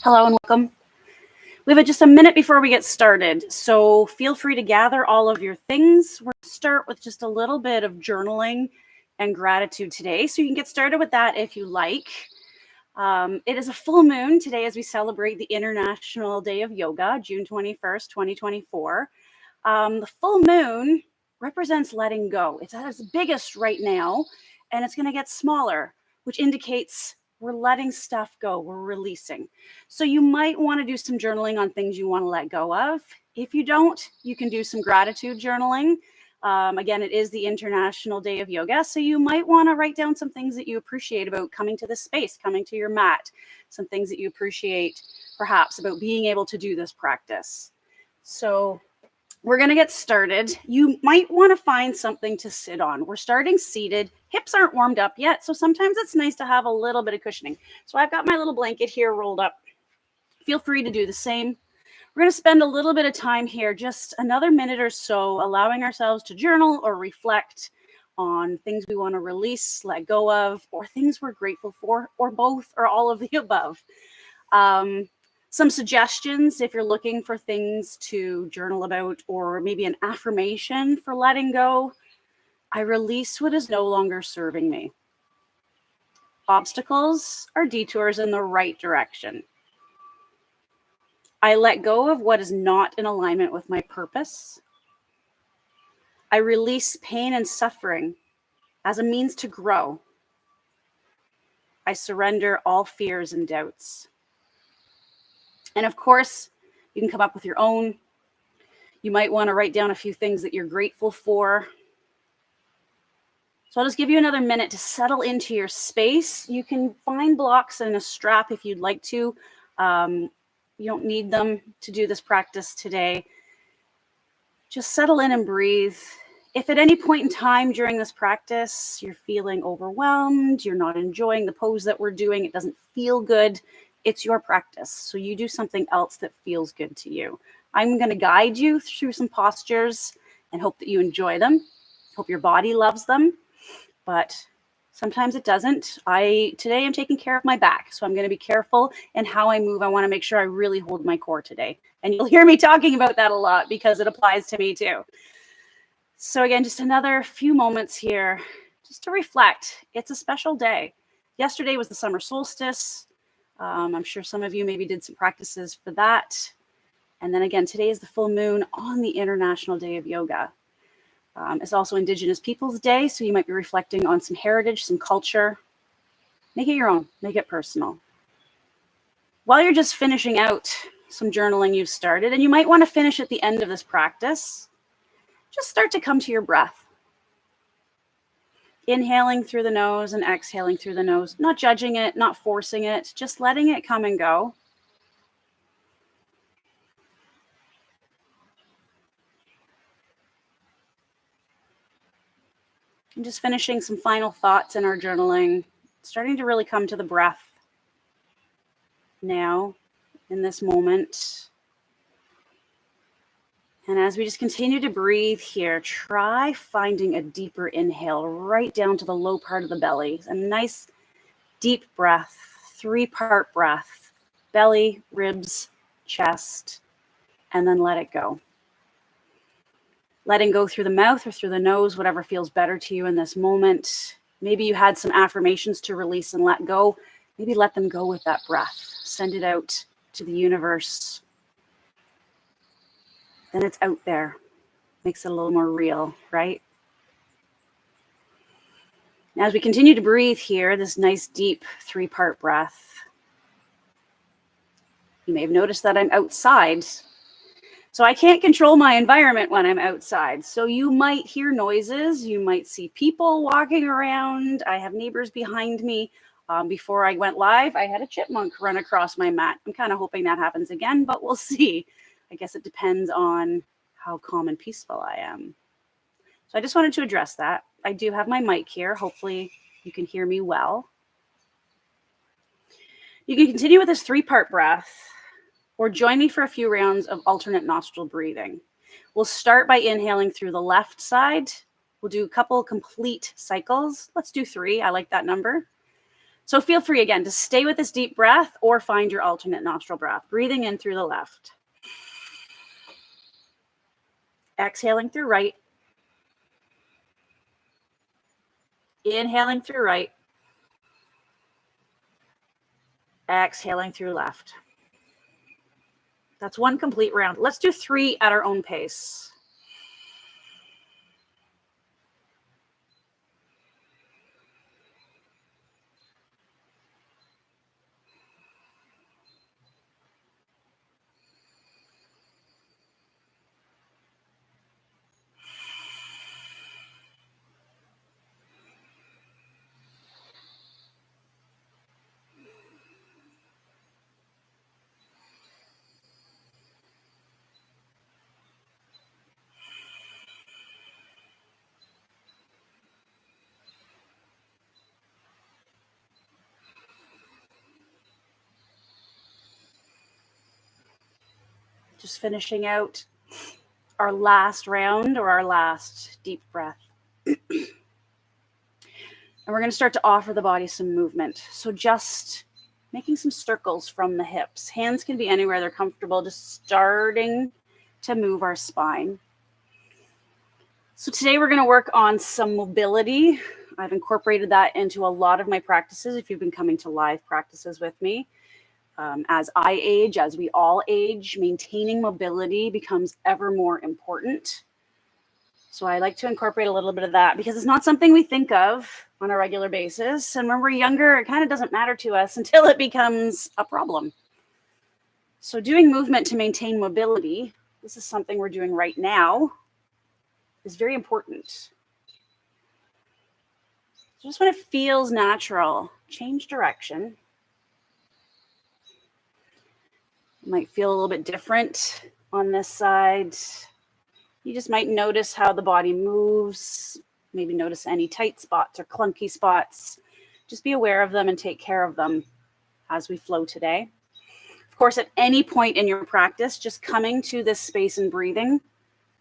Hello and welcome. We have just a minute before we get started, so feel free to gather all of your things. We're going to start with just a little bit of journaling and gratitude today, so you can get started with that if you like. It is a full moon today as we celebrate the International Day of Yoga, June 21st, 2024. The full moon represents letting go. It's at its biggest right now, and it's going to get smaller, which indicates we're letting stuff go, we're releasing. So you might want to do some journaling on things you want to let go of. If you don't, you can do some gratitude journaling. Again, it is the International Day of Yoga, so you might want to write down some things that you appreciate about coming to this space, coming to your mat, some things that you appreciate perhaps about being able to do this practice. So we're going to get started. You might want to find something to sit on. We're starting seated. Hips aren't warmed up yet, so sometimes it's nice to have a little bit of cushioning. So I've got my little blanket here rolled up. Feel free to do the same. We're going to spend a little bit of time here, just another minute or so, allowing ourselves to journal or reflect on things we want to release, let go of, or things we're grateful for, or both, or all of the above. Some suggestions if you're looking for things to journal about, or maybe an affirmation for letting go. I release what is no longer serving me. Obstacles are detours in the right direction. I let go of what is not in alignment with my purpose. I release pain and suffering as a means to grow. I surrender all fears and doubts. And of course, you can come up with your own. You might want to write down a few things that you're grateful for. So I'll just give you another minute to settle into your space. You can find blocks and a strap if you'd like to. You don't need them to do this practice today. Just settle in and breathe. If at any point in time during this practice, you're feeling overwhelmed, you're not enjoying the pose that we're doing, it doesn't feel good, it's your practice. So you do something else that feels good to you. I'm going to guide you through some postures and hope that you enjoy them. Hope your body loves them, but sometimes it doesn't. Today I'm taking care of my back, so I'm going to be careful in how I move. I want to make sure I really hold my core today. And you'll hear me talking about that a lot because it applies to me too. So again, just another few moments here just to reflect. It's a special day. Yesterday was the summer solstice. I'm sure some of you maybe did some practices for that. And then again, today is the full moon on the International Day of Yoga. It's also Indigenous Peoples Day, so you might be reflecting on some heritage, some culture. Make it your own, make it personal. While you're just finishing out some journaling you've started, and you might want to finish at the end of this practice, just start to come to your breath. Inhaling through the nose and exhaling through the nose, not judging it, not forcing it, just letting it come and go. And just finishing some final thoughts in our journaling, starting to really come to the breath now in this moment. And as we just continue to breathe here, try finding a deeper inhale right down to the low part of the belly. A nice deep breath, 3-part breath, belly, ribs, chest, and then let it go. Letting go through the mouth or through the nose, whatever feels better to you in this moment. Maybe you had some affirmations to release and let go. Maybe let them go with that breath. Send it out to the universe. Then it's out there. Makes it a little more real, right? Now, as we continue to breathe here, this nice deep 3-part breath, you may have noticed that I'm outside. So I can't control my environment when I'm outside. So you might hear noises. You might see people walking around. I have neighbors behind me. Before I went live, I had a chipmunk run across my mat. I'm kind of hoping that happens again, but we'll see. I guess it depends on how calm and peaceful I am. So I just wanted to address that. I do have my mic here. Hopefully you can hear me well. You can continue with this 3-part breath, or join me for a few rounds of alternate nostril breathing. We'll start by inhaling through the left side. We'll do a couple complete cycles. Let's do 3. I like that number. So feel free again to stay with this deep breath or find your alternate nostril breath. Breathing in through the left. Exhaling through right. Inhaling through right. Exhaling through left. That's one complete round. Let's do 3 at our own pace. Just finishing out our last round or our last deep breath. And we're going to start to offer the body some movement. So just making some circles from the hips. Hands can be anywhere they're comfortable, just starting to move our spine. So today we're going to work on some mobility. I've incorporated that into a lot of my practices if you've been coming to live practices with me. As I age, as we all age, maintaining mobility becomes ever more important. So I like to incorporate a little bit of that because it's not something we think of on a regular basis. And when we're younger, it kind of doesn't matter to us until it becomes a problem. So doing movement to maintain mobility, this is something we're doing right now, is very important. Just when it feels natural, change direction. It might feel a little bit different on this side. You just might notice how the body moves, maybe notice any tight spots or clunky spots. Just be aware of them and take care of them as we flow today. Of course, at any point in your practice, just coming to this space and breathing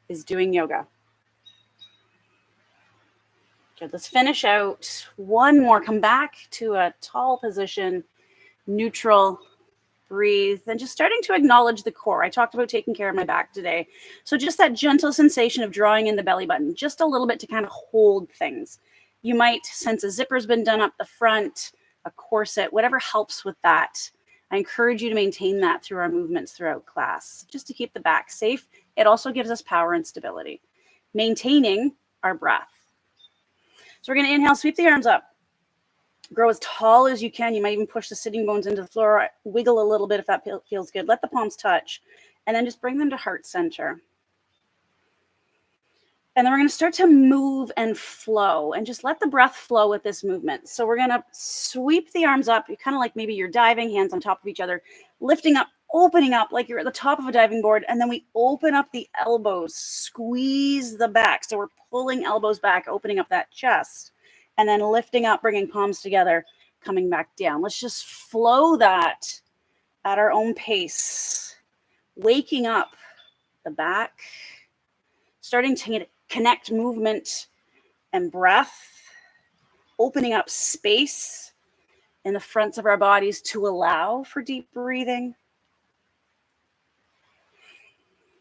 is doing yoga. Okay, let's finish out one more. Come back to a tall position, neutral. Breathe, and just starting to acknowledge the core. I talked about taking care of my back today. So just that gentle sensation of drawing in the belly button, just a little bit to kind of hold things. You might sense a zipper's been done up the front, a corset, whatever helps with that. I encourage you to maintain that through our movements throughout class, just to keep the back safe. It also gives us power and stability. Maintaining our breath. So we're going to inhale, sweep the arms up. Grow as tall as you can. You might even push the sitting bones into the floor. Wiggle a little bit if that feels good. Let the palms touch. And then just bring them to heart center. And then we're going to start to move and flow. And just let the breath flow with this movement. So we're going to sweep the arms up. Kind of like maybe you're diving, hands on top of each other. Lifting up, opening up like you're at the top of a diving board. And then we open up the elbows. Squeeze the back. So we're pulling elbows back, opening up that chest. And then lifting up, bringing palms together, coming back down. Let's just flow that at our own pace. Waking up the back. Starting to connect movement and breath. Opening up space in the fronts of our bodies to allow for deep breathing.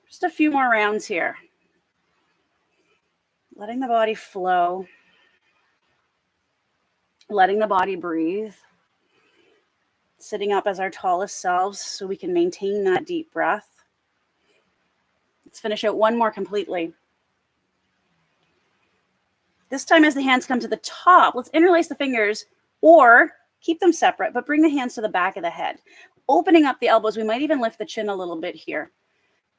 Just a few more rounds here. Letting the body flow. Letting the body breathe, sitting up as our tallest selves so we can maintain that deep breath. Let's finish out one more completely. This time as the hands come to the top, let's interlace the fingers or keep them separate, but bring the hands to the back of the head. Opening up the elbows, we might even lift the chin a little bit here.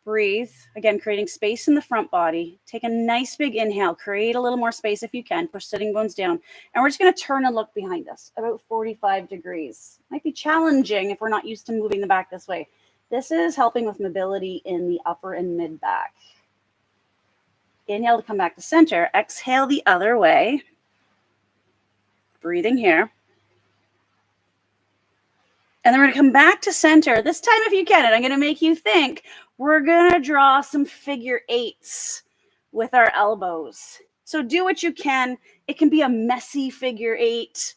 Breathe, again, creating space in the front body. Take a nice big inhale. Create a little more space if you can. Push sitting bones down. And we're just going to turn and look behind us, about 45 degrees. Might be challenging if we're not used to moving the back this way. This is helping with mobility in the upper and mid back. Inhale to come back to center. Exhale the other way. Breathing here. And then we're going to come back to center. This time, if you can, and I'm going to make you think, we're going to draw some figure eights with our elbows. So do what you can. It can be a messy figure eight.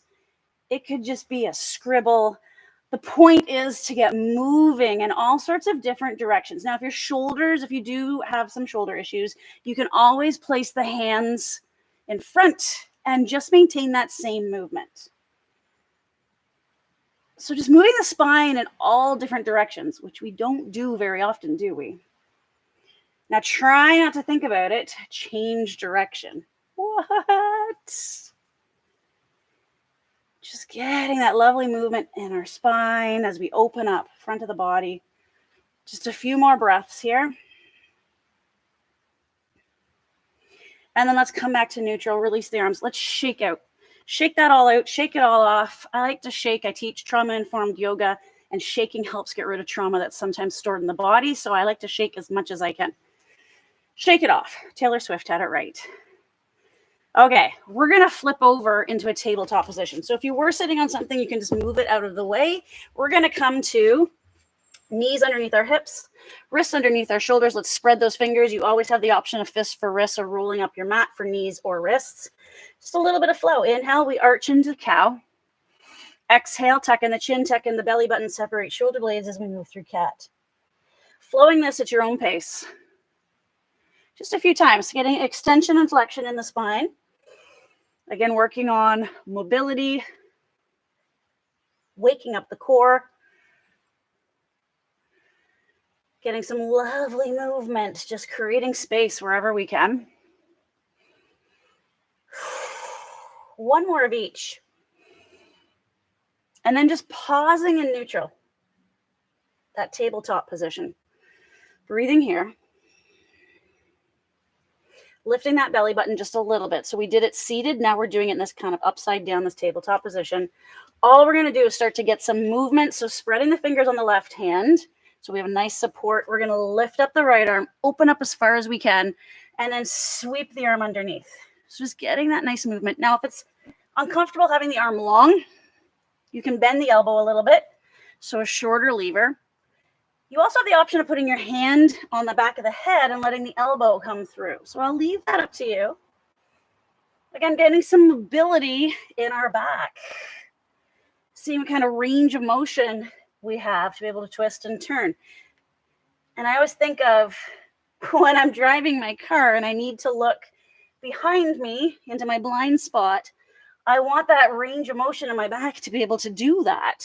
It could just be a scribble. The point is to get moving in all sorts of different directions. Now, if you do have some shoulder issues, you can always place the hands in front and just maintain that same movement. So just moving the spine in all different directions, which we don't do very often, do we? Now try not to think about it. Change direction. What? Just getting that lovely movement in our spine as we open up front of the body. Just a few more breaths here. And then let's come back to neutral, release the arms. Let's shake out. Shake that all out, shake it all off. I like to shake. I teach trauma-informed yoga, and shaking helps get rid of trauma that's sometimes stored in the body. So I like to shake as much as I can. Shake it off. Taylor Swift had it right. Okay, we're going to flip over into a tabletop position. So if you were sitting on something, you can just move it out of the way. We're going to come to knees underneath our hips, wrists underneath our shoulders. Let's spread those fingers. You always have the option of fists for wrists or rolling up your mat for knees or wrists. Just a little bit of flow. Inhale, we arch into cow. Exhale, tuck in the chin, tuck in the belly button, separate shoulder blades as we move through cat. Flowing this at your own pace. Just a few times, getting extension and flexion in the spine. Again, working on mobility, waking up the core, getting some lovely movement, just creating space wherever we can. One more of each. And then just pausing in neutral, that tabletop position. Breathing here. Lifting that belly button just a little bit. So we did it seated. Now we're doing it in this kind of upside down, this tabletop position. All we're going to do is start to get some movement. So spreading the fingers on the left hand. So we have a nice support. We're going to lift up the right arm, open up as far as we can, and then sweep the arm underneath. So just getting that nice movement. Now, if it's uncomfortable having the arm long, you can bend the elbow a little bit. So a shorter lever. You also have the option of putting your hand on the back of the head and letting the elbow come through. So I'll leave that up to you. Again, getting some mobility in our back. Seeing what kind of range of motion we have to be able to twist and turn. And I always think of when I'm driving my car and I need to look behind me into my blind spot, I want that range of motion in my back to be able to do that.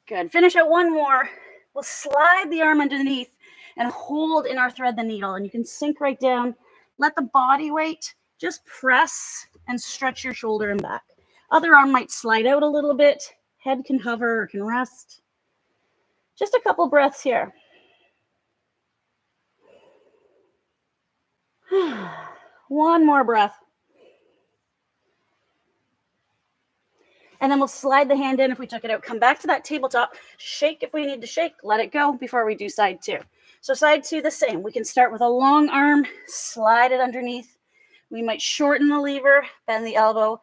Good. Finish out one more. We'll slide the arm underneath and hold in our thread the needle. And you can sink right down. Let the body weight just press and stretch your shoulder and back. Other arm might slide out a little bit. Head can hover or can rest. Just a couple breaths here. One more breath. And then we'll slide the hand in if we took it out. Come back to that tabletop. Shake if we need to shake. Let it go before we do side two. So side two, the same. We can start with a long arm, slide it underneath. We might shorten the lever, bend the elbow.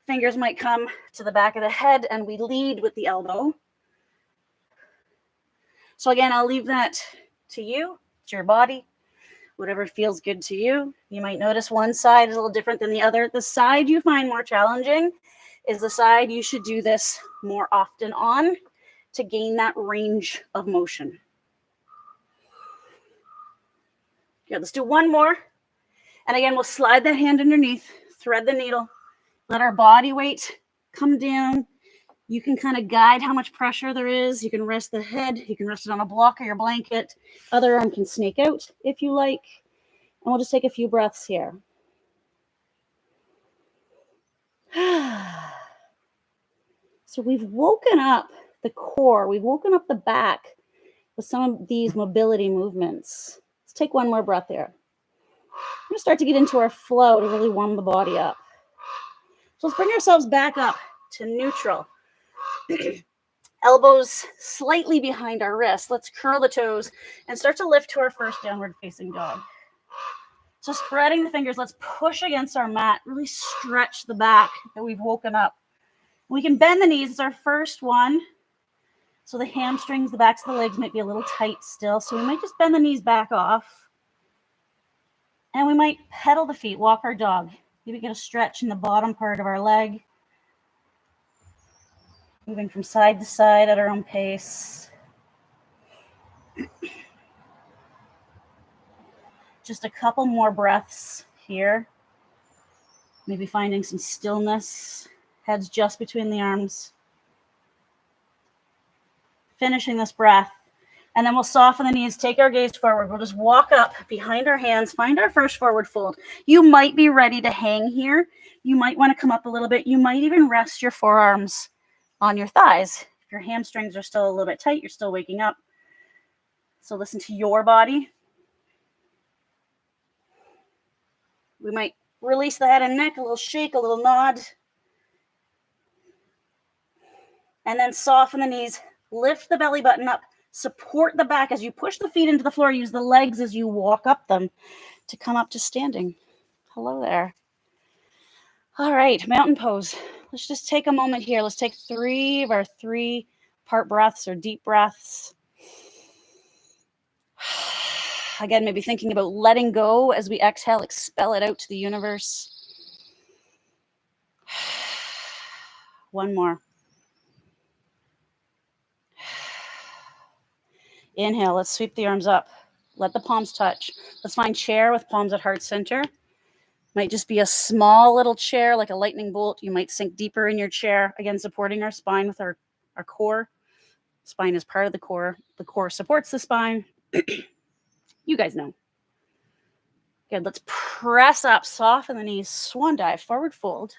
Fingers might come to the back of the head, and we lead with the elbow. So again, I'll leave that to you. It's your body. Whatever feels good to you. You might notice one side is a little different than the other. The side you find more challenging is the side you should do this more often on to gain that range of motion. Good, let's do one more. And again, we'll slide that hand underneath, thread the needle, let our body weight come down. You can kind of guide how much pressure there is. You can rest the head. You can rest it on a block or your blanket. Other arm can snake out if you like. And we'll just take a few breaths here. So we've woken up the core. We've woken up the back with some of these mobility movements. Let's take one more breath here. We're going to start to get into our flow to really warm the body up. So let's bring ourselves back up to neutral. Elbows slightly behind our wrists. Let's curl the toes and start to lift to our first downward facing dog. So spreading the fingers, let's push against our mat. Really stretch the back that we've woken up. We can bend the knees. It's our first one. So the hamstrings, the backs of the legs might be a little tight still. So we might just bend the knees back off. And we might pedal the feet, walk our dog. Maybe get a stretch in the bottom part of our leg. Moving from side to side at our own pace. Just a couple more breaths here. Maybe finding some stillness. Heads just between the arms. Finishing this breath. And then we'll soften the knees, take our gaze forward. We'll just walk up behind our hands, find our first forward fold. You might be ready to hang here. You might want to come up a little bit. You might even rest your forearms on your thighs. If your hamstrings are still a little bit tight, you're still waking up. So listen to your body. We might release the head and neck, a little shake, a little nod. And then soften the knees, lift the belly button up, support the back as you push the feet into the floor, use the legs as you walk up them to come up to standing. Hello there. All right, mountain pose. Let's just take a moment here. Let's take 3 of our 3-part breaths or deep breaths. Again, maybe thinking about letting go as we exhale, expel it out to the universe. One more. Inhale, let's sweep the arms up. Let the palms touch. Let's find chair with palms at heart center. Might just be a small little chair, like a lightning bolt. You might sink deeper in your chair. Again, supporting our spine with our core. Spine is part of the core. The core supports the spine. You guys know. Good, let's press up, soften the knees, swan dive, forward fold.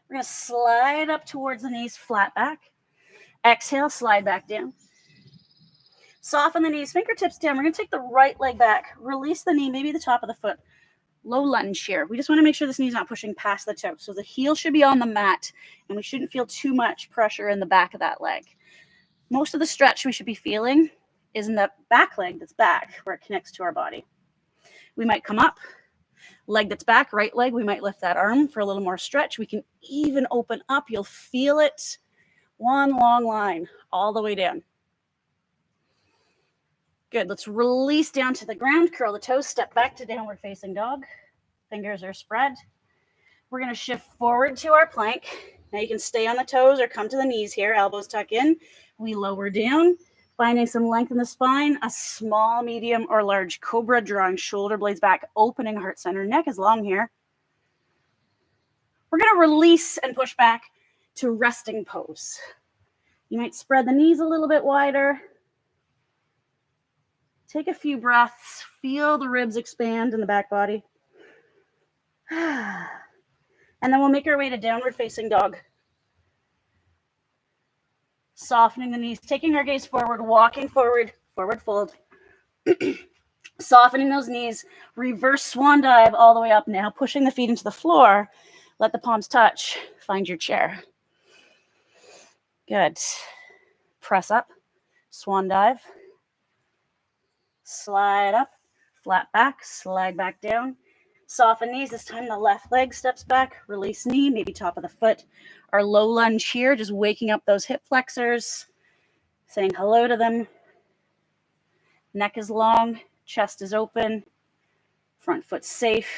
We're gonna slide up towards the knees, flat back. Exhale, slide back down. Soften the knees, fingertips down. We're gonna take the right leg back. Release the knee, maybe the top of the foot. Low lunge here. We just wanna make sure this knee's not pushing past the toe. So the heel should be on the mat, and we shouldn't feel too much pressure in the back of that leg. Most of the stretch we should be feeling is in the back leg that's back, where it connects to our body. We might come up, leg that's back, right leg, we might lift that arm for a little more stretch. We can even open up. You'll feel it. One long line all the way down. Good. Let's release down to the ground, curl the toes, step back to downward facing dog. Fingers are spread. We're going to shift forward to our plank. Now you can stay on the toes or come to the knees here. Elbows tuck in. We lower down. Finding some length in the spine, a small, medium, or large cobra, drawing shoulder blades back, opening heart center. Neck is long here. We're going to release and push back to resting pose. You might spread the knees a little bit wider. Take a few breaths. Feel the ribs expand in the back body. And then we'll make our way to downward facing dog. Softening the knees, taking our gaze forward, walking forward, forward fold. Softening those knees, reverse swan dive all the way up now, pushing the feet into the floor. Let the palms touch. Find your chair. Good. Press up, swan dive. Slide up, flat back, slide back down. Soften knees. This time the left leg steps back. Release knee, maybe top of the foot. Our low lunge here, just waking up those hip flexors, saying hello to them. Neck is long, chest is open, front foot safe.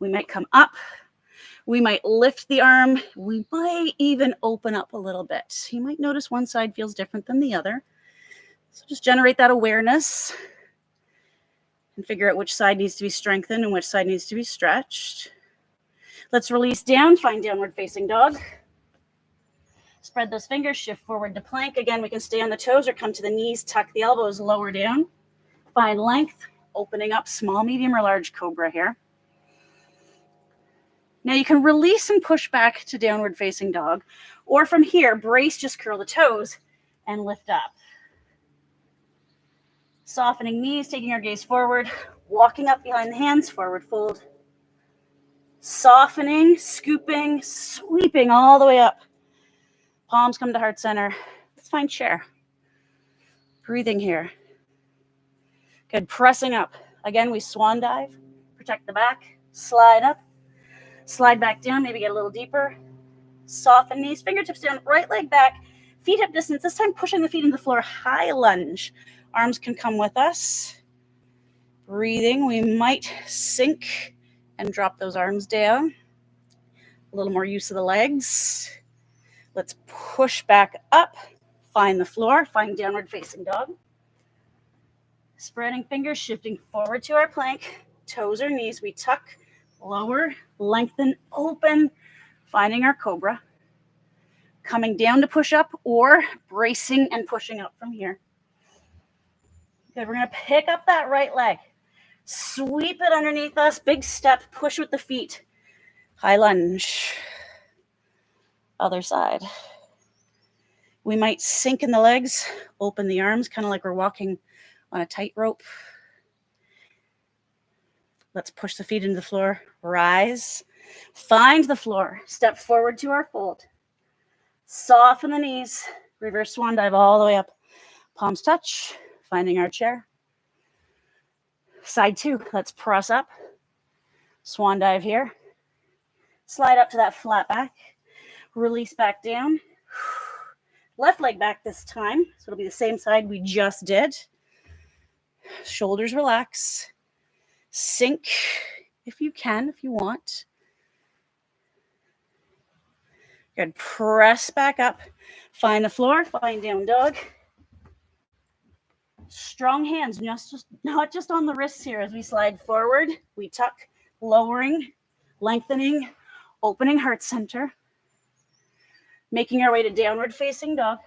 We might come up. We might lift the arm. We might even open up a little bit. You might notice one side feels different than the other. So just generate that awareness and figure out which side needs to be strengthened and which side needs to be stretched. Let's release down, find downward facing dog. Spread those fingers, shift forward to plank. Again, we can stay on the toes or come to the knees, tuck the elbows, lower down. Find length, opening up, small, medium, or large cobra here. Now you can release and push back to downward facing dog, or from here, brace, just curl the toes and lift up. Softening knees, taking our gaze forward, walking up behind the hands, forward fold. Softening, scooping, sweeping all the way up. Palms come to heart center. Let's find chair. Breathing here. Good, pressing up. Again, we swan dive, protect the back, slide up, slide back down, maybe get a little deeper. Soften knees, fingertips down, right leg back, feet hip distance. This time pushing the feet into the floor, high lunge. Arms can come with us. Breathing, we might sink and drop those arms down. A little more use of the legs. Let's push back up, find the floor, find downward facing dog. Spreading fingers, shifting forward to our plank, toes or knees, we tuck, lower, lengthen, open, finding our cobra. Coming down to push up or bracing and pushing up from here. Good, we're gonna pick up that right leg. Sweep it underneath us, big step, push with the feet. High lunge. Other side. We might sink in the legs, open the arms, kind of like we're walking on a tightrope. Let's push the feet into the floor, rise, find the floor, step forward to our fold. Soften the knees, reverse swan dive all the way up. Palms touch, finding our chair. Side two, let's press up. Swan dive here. Slide up to that flat back. Release back down. Left leg back this time, so it'll be the same side we just did. Shoulders relax. Sink if you can, if you want. Good. Press back up. Find the floor. Find down dog. Strong hands, not just on the wrists here as we slide forward. We tuck, lowering, lengthening, opening heart center. Making our way to downward facing dog.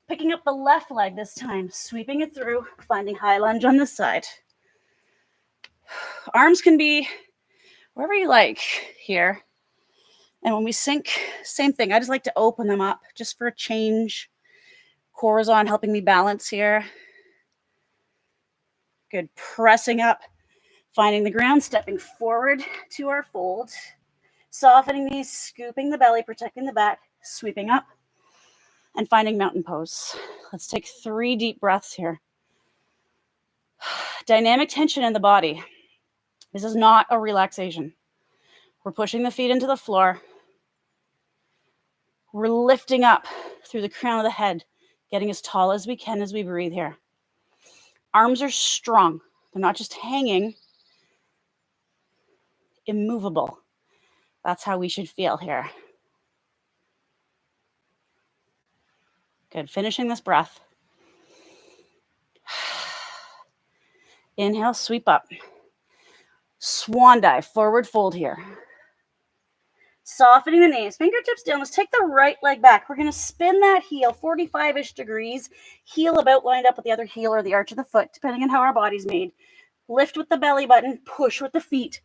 Picking up the left leg this time, sweeping it through, finding high lunge on this side. Arms can be wherever you like here. And when we sink, same thing. I just like to open them up just for a change. Core is on, helping me balance here. Good. Pressing up, finding the ground, stepping forward to our fold. Softening these, scooping the belly, protecting the back, sweeping up, and finding mountain pose. Let's take 3 deep breaths here. Dynamic tension in the body. This is not a relaxation. We're pushing the feet into the floor. We're lifting up through the crown of the head, getting as tall as we can as we breathe here. Arms are strong. They're not just hanging, immovable. That's how we should feel here. Good. Finishing this breath. Inhale, sweep up. Swan dive, forward fold here. Softening the knees, fingertips down. Let's take the right leg back. We're going to spin that heel 45-ish degrees. Heel about lined up with the other heel or the arch of the foot, depending on how our body's made. Lift with the belly button, push with the feet.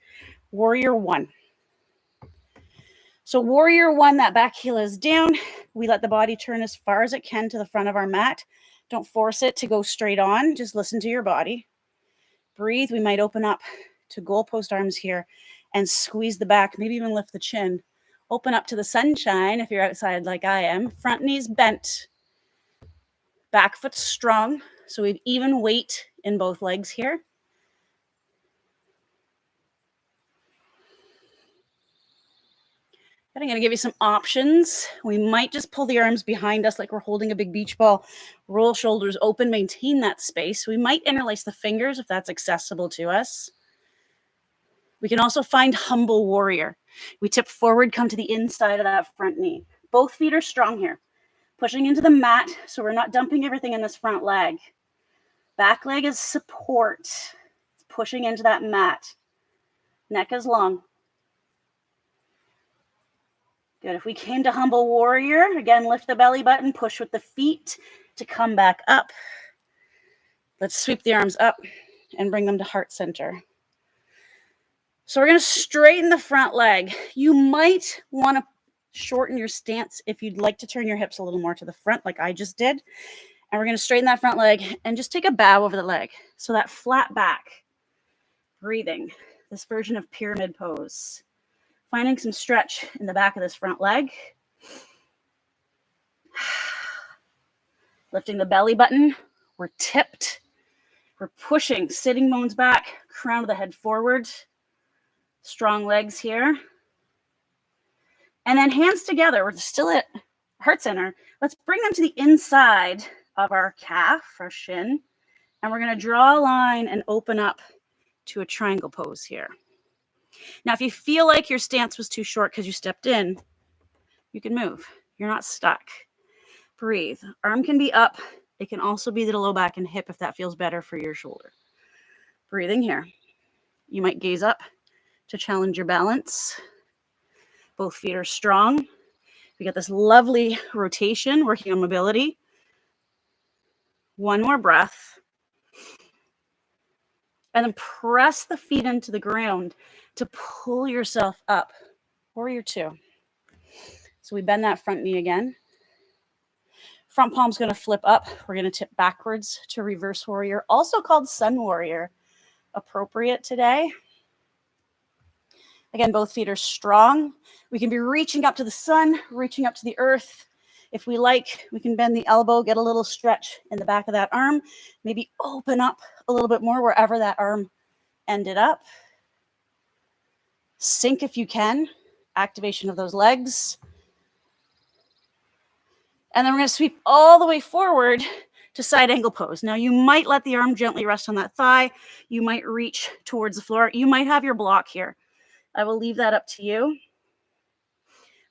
Warrior one. So warrior one, that back heel is down. We let the body turn as far as it can to the front of our mat. Don't force it to go straight on. Just listen to your body. Breathe. We might open up to goalpost arms here and squeeze the back, maybe even lift the chin. Open up to the sunshine if you're outside like I am. Front knees bent. Back foot strong. So we have even weight in both legs here. I'm going to give you some options. We might just pull the arms behind us like we're holding a big beach ball. Roll shoulders open, maintain that space. We might interlace the fingers if that's accessible to us. We can also find humble warrior. We tip forward, come to the inside of that front knee. Both feet are strong here. Pushing into the mat so we're not dumping everything in this front leg. Back leg is support. It's pushing into that mat. Neck is long. Good. If we came to humble warrior, again, lift the belly button, push with the feet to come back up. Let's sweep the arms up and bring them to heart center. So we're going to straighten the front leg. You might want to shorten your stance if you'd like to turn your hips a little more to the front like I just did. And we're going to straighten that front leg and just take a bow over the leg. So that flat back, breathing, this version of pyramid pose. Finding some stretch in the back of this front leg. Lifting the belly button. We're tipped. We're pushing, sitting bones back, crown of the head forward. Strong legs here. And then hands together. We're still at heart center. Let's bring them to the inside of our calf, our shin. And we're going to draw a line and open up to a triangle pose here. Now, if you feel like your stance was too short because you stepped in, you can move. You're not stuck. Breathe. Arm can be up. It can also be the low back and hip if that feels better for your shoulder. Breathing here. You might gaze up to challenge your balance. Both feet are strong. We got this lovely rotation, working on mobility. One more breath. And then press the feet into the ground to pull yourself up. Warrior two. So we bend that front knee again. Front palm's going to flip up. We're going to tip backwards to reverse warrior, also called sun warrior. Appropriate today. Again, both feet are strong. We can be reaching up to the sun, reaching up to the earth. If we like, we can bend the elbow, get a little stretch in the back of that arm, maybe open up a little bit more wherever that arm ended up. Sink if you can, activation of those legs. And then we're going to sweep all the way forward to side angle pose. Now, you might let the arm gently rest on that thigh. You might reach towards the floor. You might have your block here. I will leave that up to you.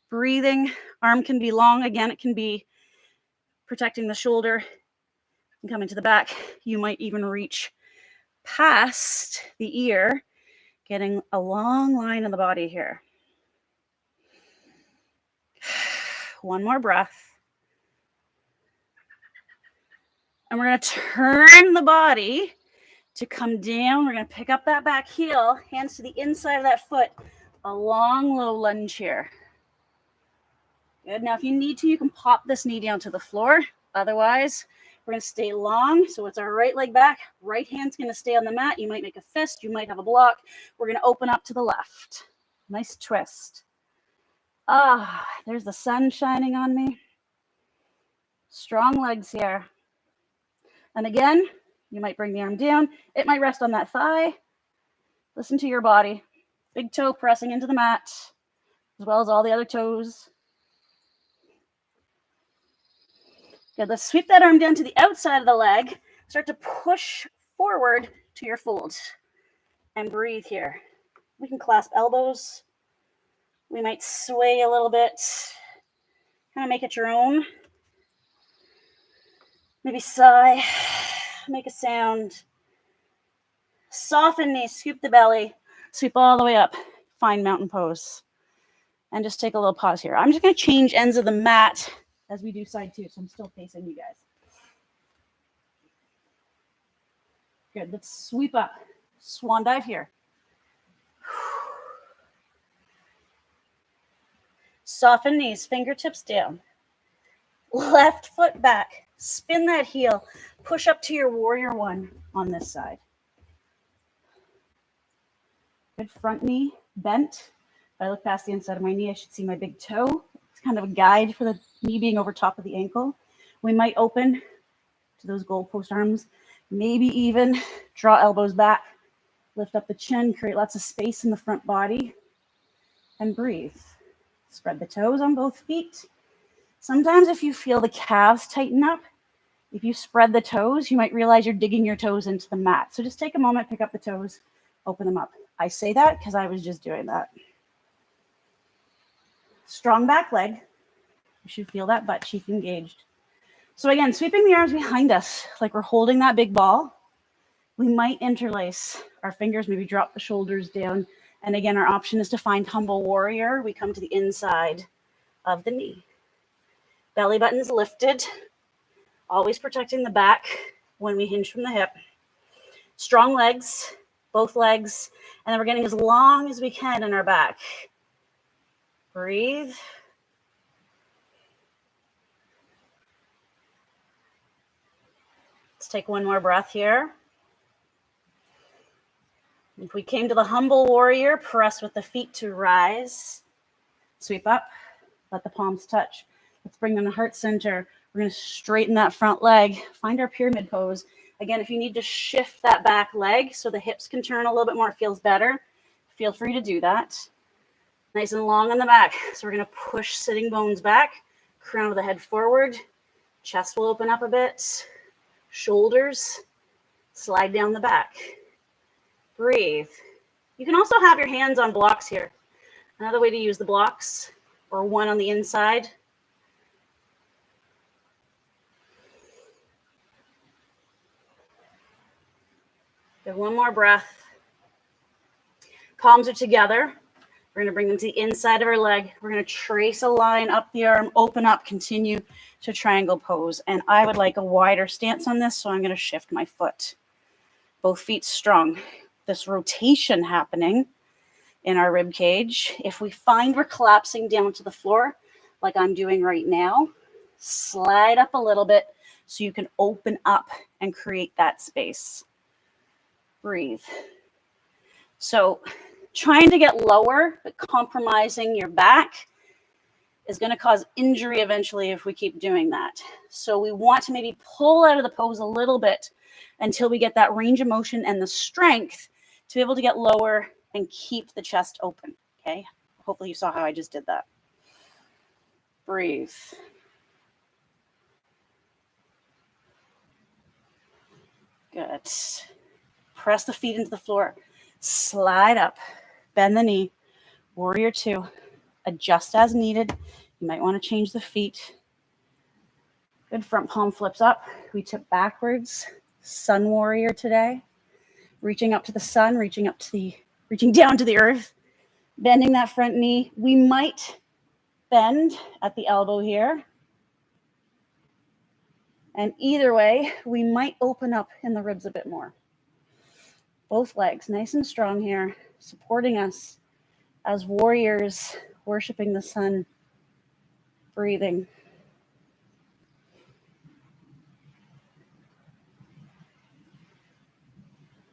Breathing, arm can be long. Again, it can be protecting the shoulder and coming to the back. You might even reach past the ear, getting a long line in the body here. One more breath. And we're going to turn the body to come down. We're going to pick up that back heel, hands to the inside of that foot, a long, low lunge here. Good. Now, if you need to, you can pop this knee down to the floor. Otherwise, we're going to stay long. So it's our right leg back. Right hand's going to stay on the mat. You might make a fist. You might have a block. We're going to open up to the left. Nice twist. Ah, there's the sun shining on me. Strong legs here. And again, you might bring the arm down. It might rest on that thigh. Listen to your body. Big toe pressing into the mat, as well as all the other toes. Good. Let's sweep that arm down to the outside of the leg. Start to push forward to your fold. And breathe here. We can clasp elbows. We might sway a little bit. Kind of make it your own. Maybe sigh. Make a sound. Soften knees, scoop the belly, sweep all the way up. Find mountain pose. And just take a little pause here. I'm just going to change ends of the mat as we do side two, so I'm still facing you guys. Good. Let's sweep up. Swan dive here. Soften knees, fingertips down. Left foot back. Spin that heel. Push up to your warrior one on this side. Good. Front knee bent. If I look past the inside of my knee, I should see my big toe. It's kind of a guide for the knee being over top of the ankle. We might open to those goalpost arms. Maybe even draw elbows back. Lift up the chin. Create lots of space in the front body. And breathe. Spread the toes on both feet. Sometimes if you feel the calves tighten up, if you spread the toes, you might realize you're digging your toes into the mat. So just take a moment, pick up the toes, open them up. I say that because I was just doing that. Strong back leg. You should feel that butt cheek engaged. So again, sweeping the arms behind us like we're holding that big ball. We might interlace our fingers, maybe drop the shoulders down. And again, our option is to find humble warrior. We come to the inside of the knee. Belly button's lifted. Always protecting the back when we hinge from the hip. Strong legs, both legs. And then we're getting as long as we can in our back. Breathe. Let's take one more breath here. If we came to the humble warrior, press with the feet to rise. Sweep up. Let the palms touch. Let's bring them to heart center. We're going to straighten that front leg. Find our pyramid pose. Again, if you need to shift that back leg so the hips can turn a little bit more, it feels better, feel free to do that. Nice and long on the back. So we're going to push sitting bones back. Crown of the head forward. Chest will open up a bit. Shoulders slide down the back. Breathe. You can also have your hands on blocks here. Another way to use the blocks, or one on the inside. Good, one more breath. Palms are together. We're going to bring them to the inside of our leg. We're going to trace a line up the arm, open up, continue to triangle pose. And I would like a wider stance on this, so I'm going to shift my foot. Both feet strong. This rotation happening in our rib cage. If we find we're collapsing down to the floor, like I'm doing right now, slide up a little bit so you can open up and create that space. Breathe. So trying to get lower, but compromising your back is going to cause injury eventually if we keep doing that. So we want to maybe pull out of the pose a little bit until we get that range of motion and the strength to be able to get lower and keep the chest open, okay? Hopefully you saw how I just did that. Breathe. Good. Press the feet into the floor. Slide up. Bend the knee. Warrior two. Adjust as needed. You might want to change the feet. Good, front palm flips up. We tip backwards. Sun warrior today. Reaching up to the sun, reaching down to the earth. Bending that front knee. We might bend at the elbow here. And either way, we might open up in the ribs a bit more. Both legs nice and strong here, supporting us as warriors worshiping the sun, breathing.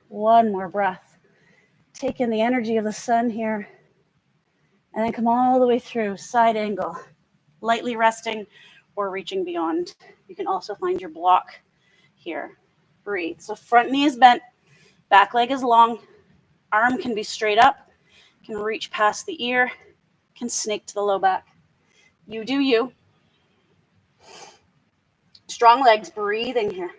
One more breath. Take in the energy of the sun here, and then come all the way through, side angle, lightly resting or reaching beyond. You can also find your block here. Breathe. So front knee is bent, back leg is long, arm can be straight up, can reach past the ear, can snake to the low back. You do you. Strong legs, breathing here.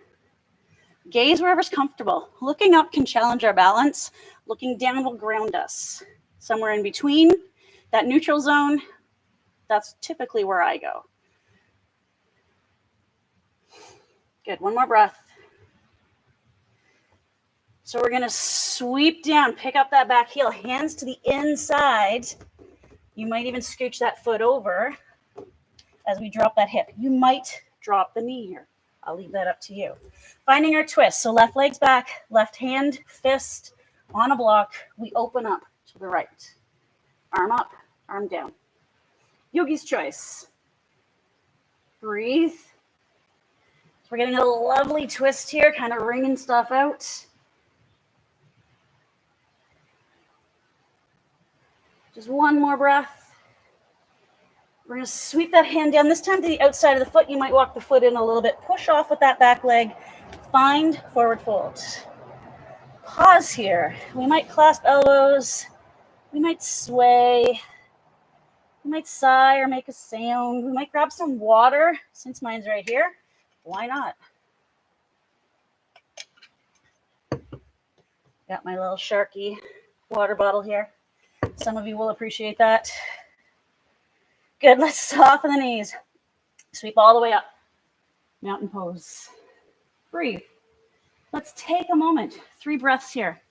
Gaze wherever's comfortable. Looking up can challenge our balance. Looking down will ground us. Somewhere in between, that neutral zone, that's typically where I go. Good, one more breath. So we're gonna sweep down, pick up that back heel, hands to the inside. You might even scooch that foot over as we drop that hip. You might drop the knee here. I'll leave that up to you. Finding our twist. So left leg's back, left hand, fist on a block. We open up to the right. Arm up, arm down. Yogi's choice. Breathe. So we're getting a lovely twist here, kind of wringing stuff out. Just one more breath. We're going to sweep that hand down, this time to the outside of the foot. You might walk the foot in a little bit. Push off with that back leg. Find forward fold. Pause here. We might clasp elbows. We might sway. We might sigh or make a sound. We might grab some water. Since mine's right here, why not? Got my little Sharky water bottle here. Some of you will appreciate that. Good, let's soften the knees. Sweep all the way up. Mountain pose. Breathe. Let's take a moment. 3 breaths here.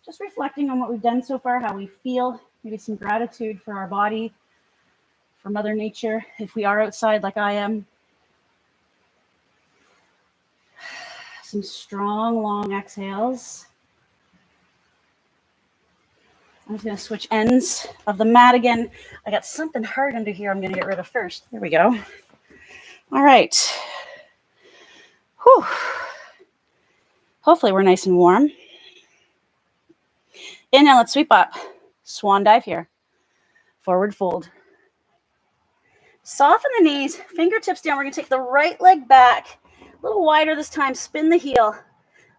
Just reflecting on what we've done so far, how we feel, maybe some gratitude for our body, for Mother Nature, if we are outside like I am. Some strong, long exhales. I'm just going to switch ends of the mat again. I got something hard under here I'm going to get rid of first. There we go. All right. Whew. Hopefully we're nice and warm. Inhale, let's sweep up. Swan dive here. Forward fold. Soften the knees, fingertips down. We're going to take the right leg back, a little wider this time. Spin the heel.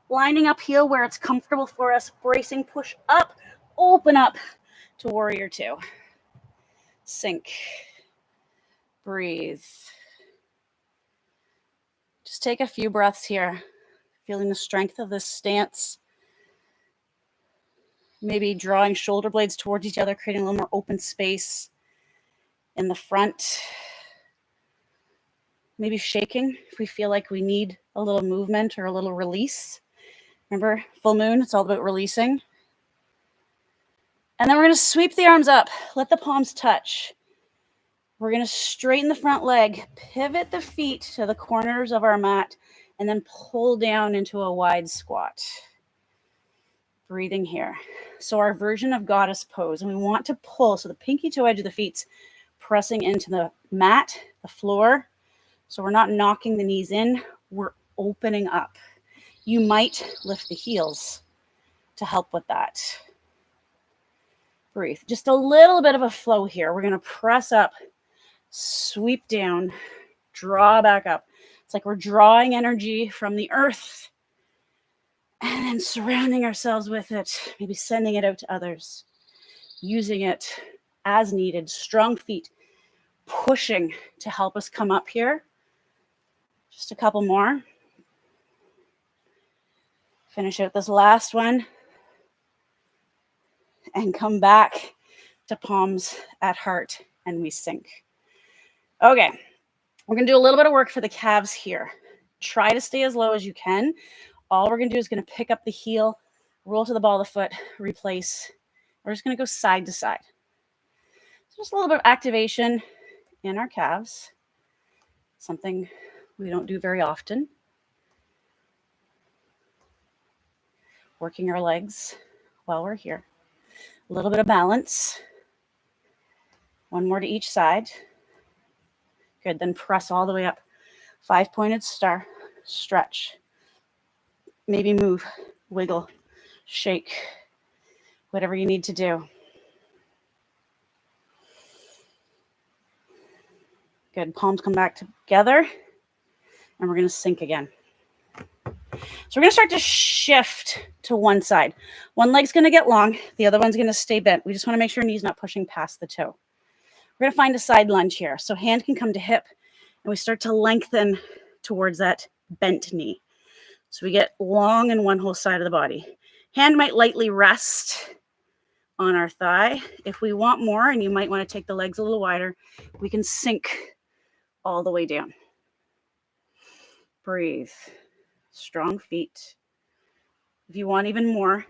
Lining up heel where it's comfortable for us. Bracing, push up. Open up to warrior two. Sink. Breathe. Just take a few breaths here, feeling the strength of this stance. Maybe drawing shoulder blades towards each other, creating a little more open space in the front. Maybe shaking if we feel like we need a little movement or a little release. Remember, full moon, it's all about releasing. And then we're going to sweep the arms up. Let the palms touch. We're going to straighten the front leg, pivot the feet to the corners of our mat, and then pull down into a wide squat. Breathing here. So our version of goddess pose, and we want to pull, so the pinky toe edge of the feet's pressing into the mat, the floor. So we're not knocking the knees in, we're opening up. You might lift the heels to help with that. Breathe. Just a little bit of a flow here. We're going to press up, sweep down, draw back up. It's like we're drawing energy from the earth and then surrounding ourselves with it, maybe sending it out to others, using it as needed. Strong feet pushing to help us come up here. Just a couple more. Finish out this last one and come back to palms at heart, and we sink. Okay, we're going to do a little bit of work for the calves here. Try to stay as low as you can. All we're going to do is going to pick up the heel, roll to the ball of the foot, replace. We're just going to go side to side. So just a little bit of activation in our calves, something we don't do very often. Working our legs while we're here. A little bit of balance. One more to each side. Good, then press all the way up. 5-pointed star, stretch. Maybe move, wiggle, shake, whatever you need to do. Good, palms come back together, and we're gonna sink again. So we're gonna start to shift to one side. One leg's gonna get long, the other one's gonna stay bent. We just wanna make sure knee's not pushing past the toe. We're gonna find a side lunge here. So hand can come to hip, and we start to lengthen towards that bent knee. So we get long in one whole side of the body. Hand might lightly rest on our thigh. If we want more, and you might wanna take the legs a little wider, we can sink all the way down. Breathe. Strong feet. If you want even more,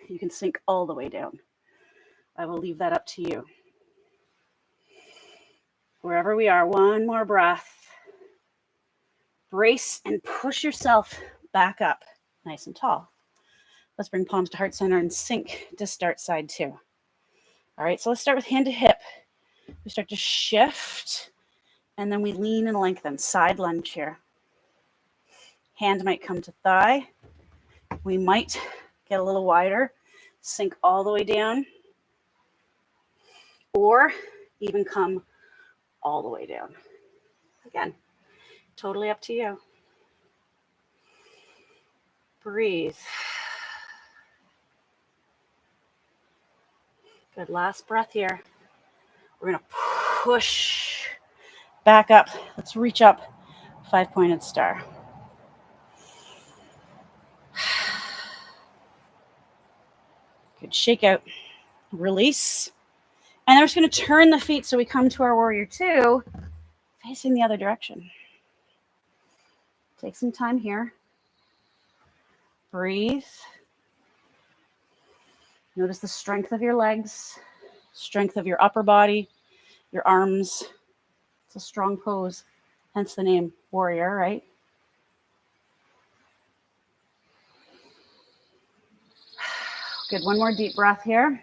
you can sink all the way down. I will leave that up to you. Wherever we are, one more breath. Brace and push yourself back up, nice and tall. Let's bring palms to heart center and sink to start side two. All right, so let's start with hand to hip. We start to shift, and then we lean and lengthen, side lunge here. Hand might come to thigh. We might get a little wider, sink all the way down, or even come all the way down. Again, totally up to you. Breathe. Good, last breath here. We're gonna push back up. Let's reach up, 5-pointed star. Good, shake out, release. And then we're just gonna turn the feet so we come to our warrior two, facing the other direction. Take some time here. Breathe. Notice the strength of your legs, strength of your upper body, your arms. It's a strong pose, hence the name warrior, right? Good, one more deep breath here.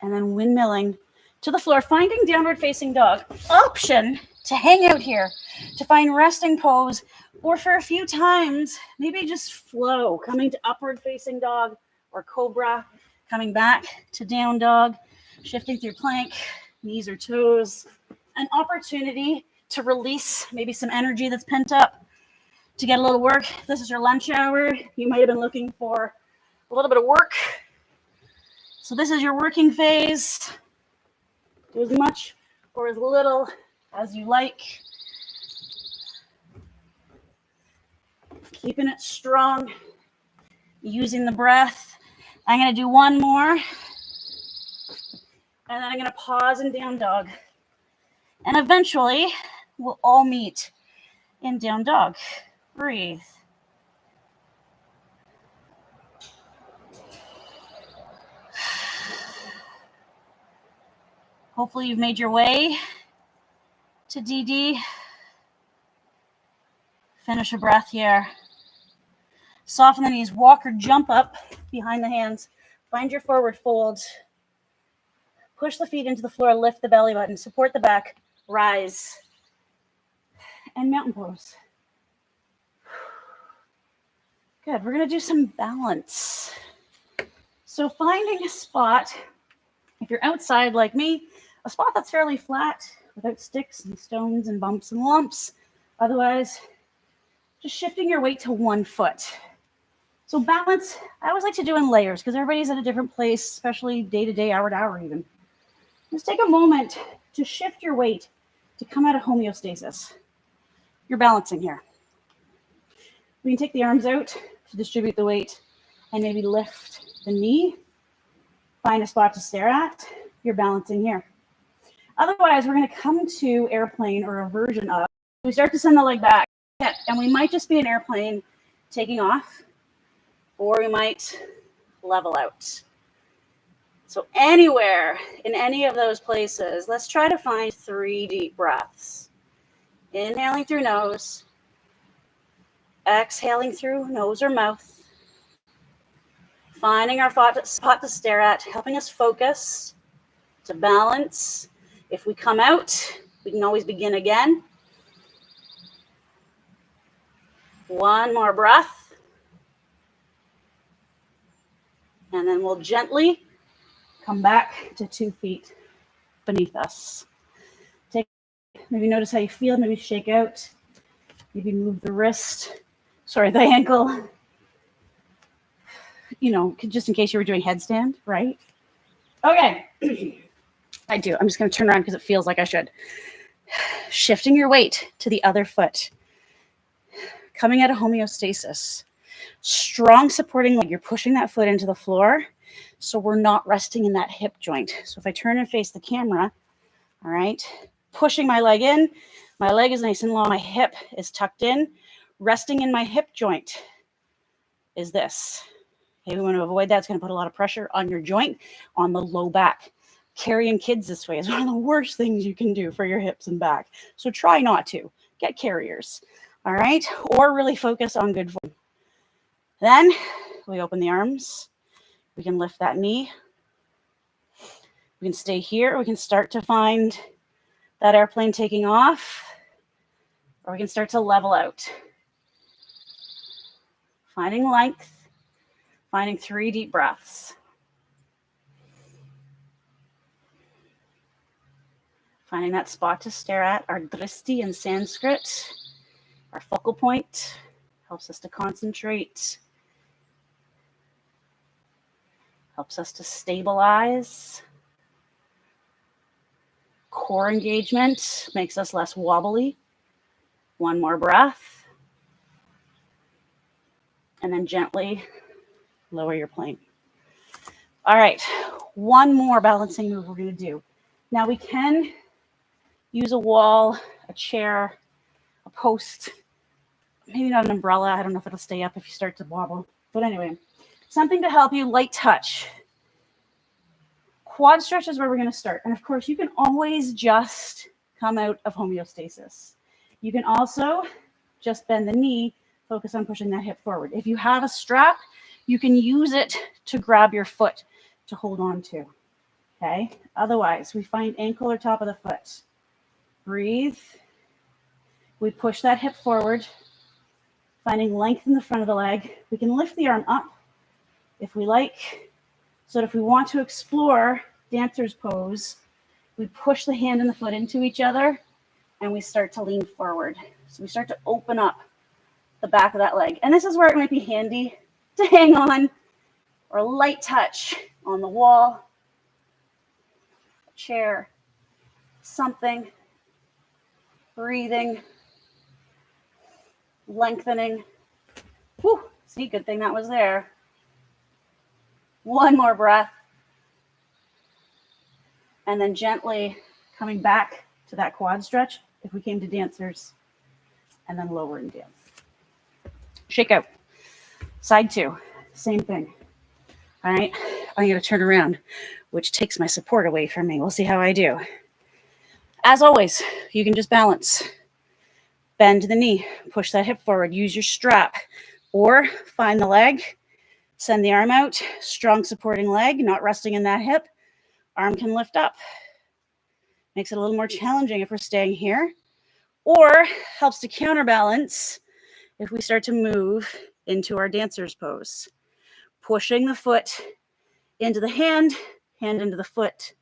And then windmilling to the floor, finding downward facing dog. Option to hang out here, to find resting pose, or for a few times, maybe just flow, coming to upward facing dog or cobra, coming back to down dog, shifting through plank, knees or toes. An opportunity to release maybe some energy that's pent up, to get a little work. This is your lunch hour. You might have been looking for a little bit of work. So this is your working phase. Do as much or as little as you like. Keeping it strong, using the breath. I'm going to do one more, and then I'm going to pause in down dog. And eventually, we'll all meet in down dog. Breathe. Hopefully you've made your way to DD. Finish a breath here. Soften the knees. Walk or jump up behind the hands. Find your forward fold. Push the feet into the floor. Lift the belly button. Support the back. Rise. And mountain pose. Good. We're going to do some balance. So finding a spot, if you're outside like me, a spot that's fairly flat without sticks and stones and bumps and lumps. Otherwise, just shifting your weight to one foot. So balance, I always like to do in layers because everybody's at a different place, especially day to day, hour to hour even. Just take a moment to shift your weight to come out of homeostasis. You're balancing here. We can take the arms out to distribute the weight and maybe lift the knee. Find a spot to stare at. You're balancing here. Otherwise, we're going to come to airplane or a version of. We start to send the leg back, and we might just be an airplane taking off, or we might level out. So anywhere in any of those places, let's try to find 3 deep breaths. Inhaling through nose, exhaling through nose or mouth, finding our spot to stare at, helping us focus, to balance. If we come out, we can always begin again. One more breath. And then we'll gently come back to 2 feet beneath us. Maybe notice how you feel, maybe shake out, maybe move the the ankle, just in case you were doing headstand, right? Okay. I do. I'm just going to turn around because it feels like I should. Shifting your weight to the other foot. Coming out of homeostasis. Strong supporting leg. You're pushing that foot into the floor, so we're not resting in that hip joint. So if I turn and face the camera, all right, pushing my leg in, my leg is nice and long, my hip is tucked in. Resting in my hip joint is this. Okay, we want to avoid that. It's going to put a lot of pressure on your joint, on the low back. Carrying kids this way is one of the worst things you can do for your hips and back. So try not to. Get carriers, all right? Or really focus on good form. Then we open the arms. We can lift that knee. We can stay here. We can start to find that airplane taking off, or we can start to level out. Finding length, finding 3 deep breaths. Finding that spot to stare at, our drishti in Sanskrit, our focal point, helps us to concentrate, helps us to stabilize. Core engagement makes us less wobbly. One more breath. And then gently lower your plane. All right, one more balancing move we're going to do. Now we can use a wall, a chair, a post, maybe not an umbrella. I don't know if it'll stay up if you start to wobble. But anyway, something to help you, light touch. Quad stretch is where we're going to start. And of course, you can always just come out of homeostasis. You can also just bend the knee, focus on pushing that hip forward. If you have a strap, you can use it to grab your foot to hold on to. Okay? Otherwise, we find ankle or top of the foot. Breathe. We push that hip forward, finding length in the front of the leg. We can lift the arm up if we like. So that if we want to explore dancer's pose, we push the hand and the foot into each other and we start to lean forward. So we start to open up the back of that leg. And this is where it might be handy to hang on or a light touch on the wall, a chair, something. Breathing, lengthening, Whew, see, good thing that was there. One more breath. And then gently coming back to that quad stretch if we came to dancers, and then lowering down. Shake out. Side 2, same thing. All right, I'm going to turn around, which takes my support away from me. We'll see how I do. As always, you can just balance. Bend the knee, push that hip forward, use your strap, or find the leg, send the arm out, strong supporting leg, not resting in that hip. Arm can lift up. Makes it a little more challenging if we're staying here, or helps to counterbalance if we start to move into our dancer's pose. Pushing the foot into the hand into the foot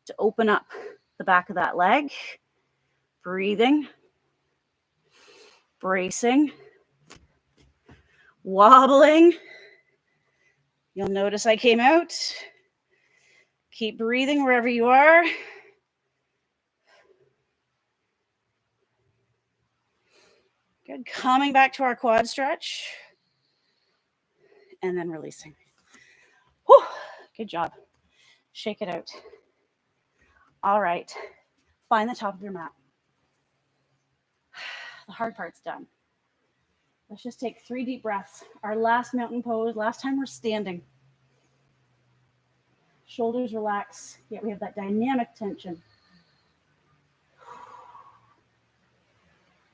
to open up the back of that leg. Breathing, bracing, wobbling. You'll notice I came out. Keep breathing wherever you are. Good. Coming back to our quad stretch. And then releasing. Whew. Good job. Shake it out. All right. Find the top of your mat. The hard part's done. Let's just take 3 deep breaths. Our last mountain pose, last time we're standing. Shoulders relax, yet we have that dynamic tension.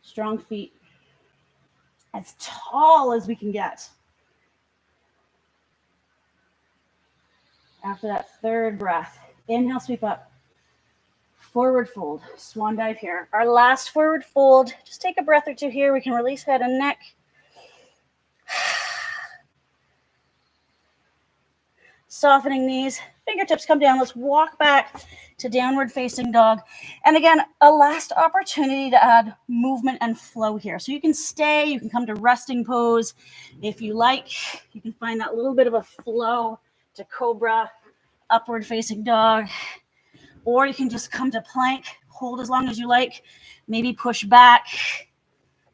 Strong feet. As tall as we can get. After that 3rd breath, inhale, sweep up. Forward fold, swan dive here. Our last forward fold, just take a breath or 2 here. We can release head and neck. Softening knees, fingertips come down. Let's walk back to downward facing dog. And again, a last opportunity to add movement and flow here. So you can stay, you can come to resting pose. If you like, you can find that little bit of a flow to cobra, upward facing dog. Or you can just come to plank, hold as long as you like, maybe push back.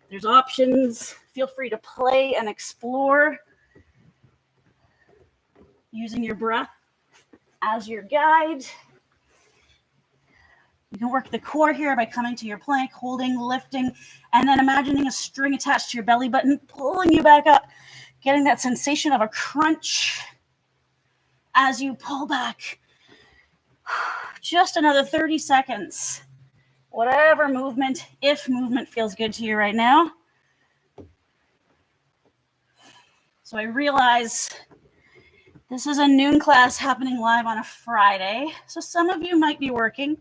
There's options. Feel free to play and explore. Using your breath as your guide. You can work the core here by coming to your plank, holding, lifting, and then imagining a string attached to your belly button, pulling you back up, getting that sensation of a crunch as you pull back. Just another 30 seconds. Whatever movement, if movement feels good to you right now. So I realize this is a noon class happening live on a Friday, so some of you might be working.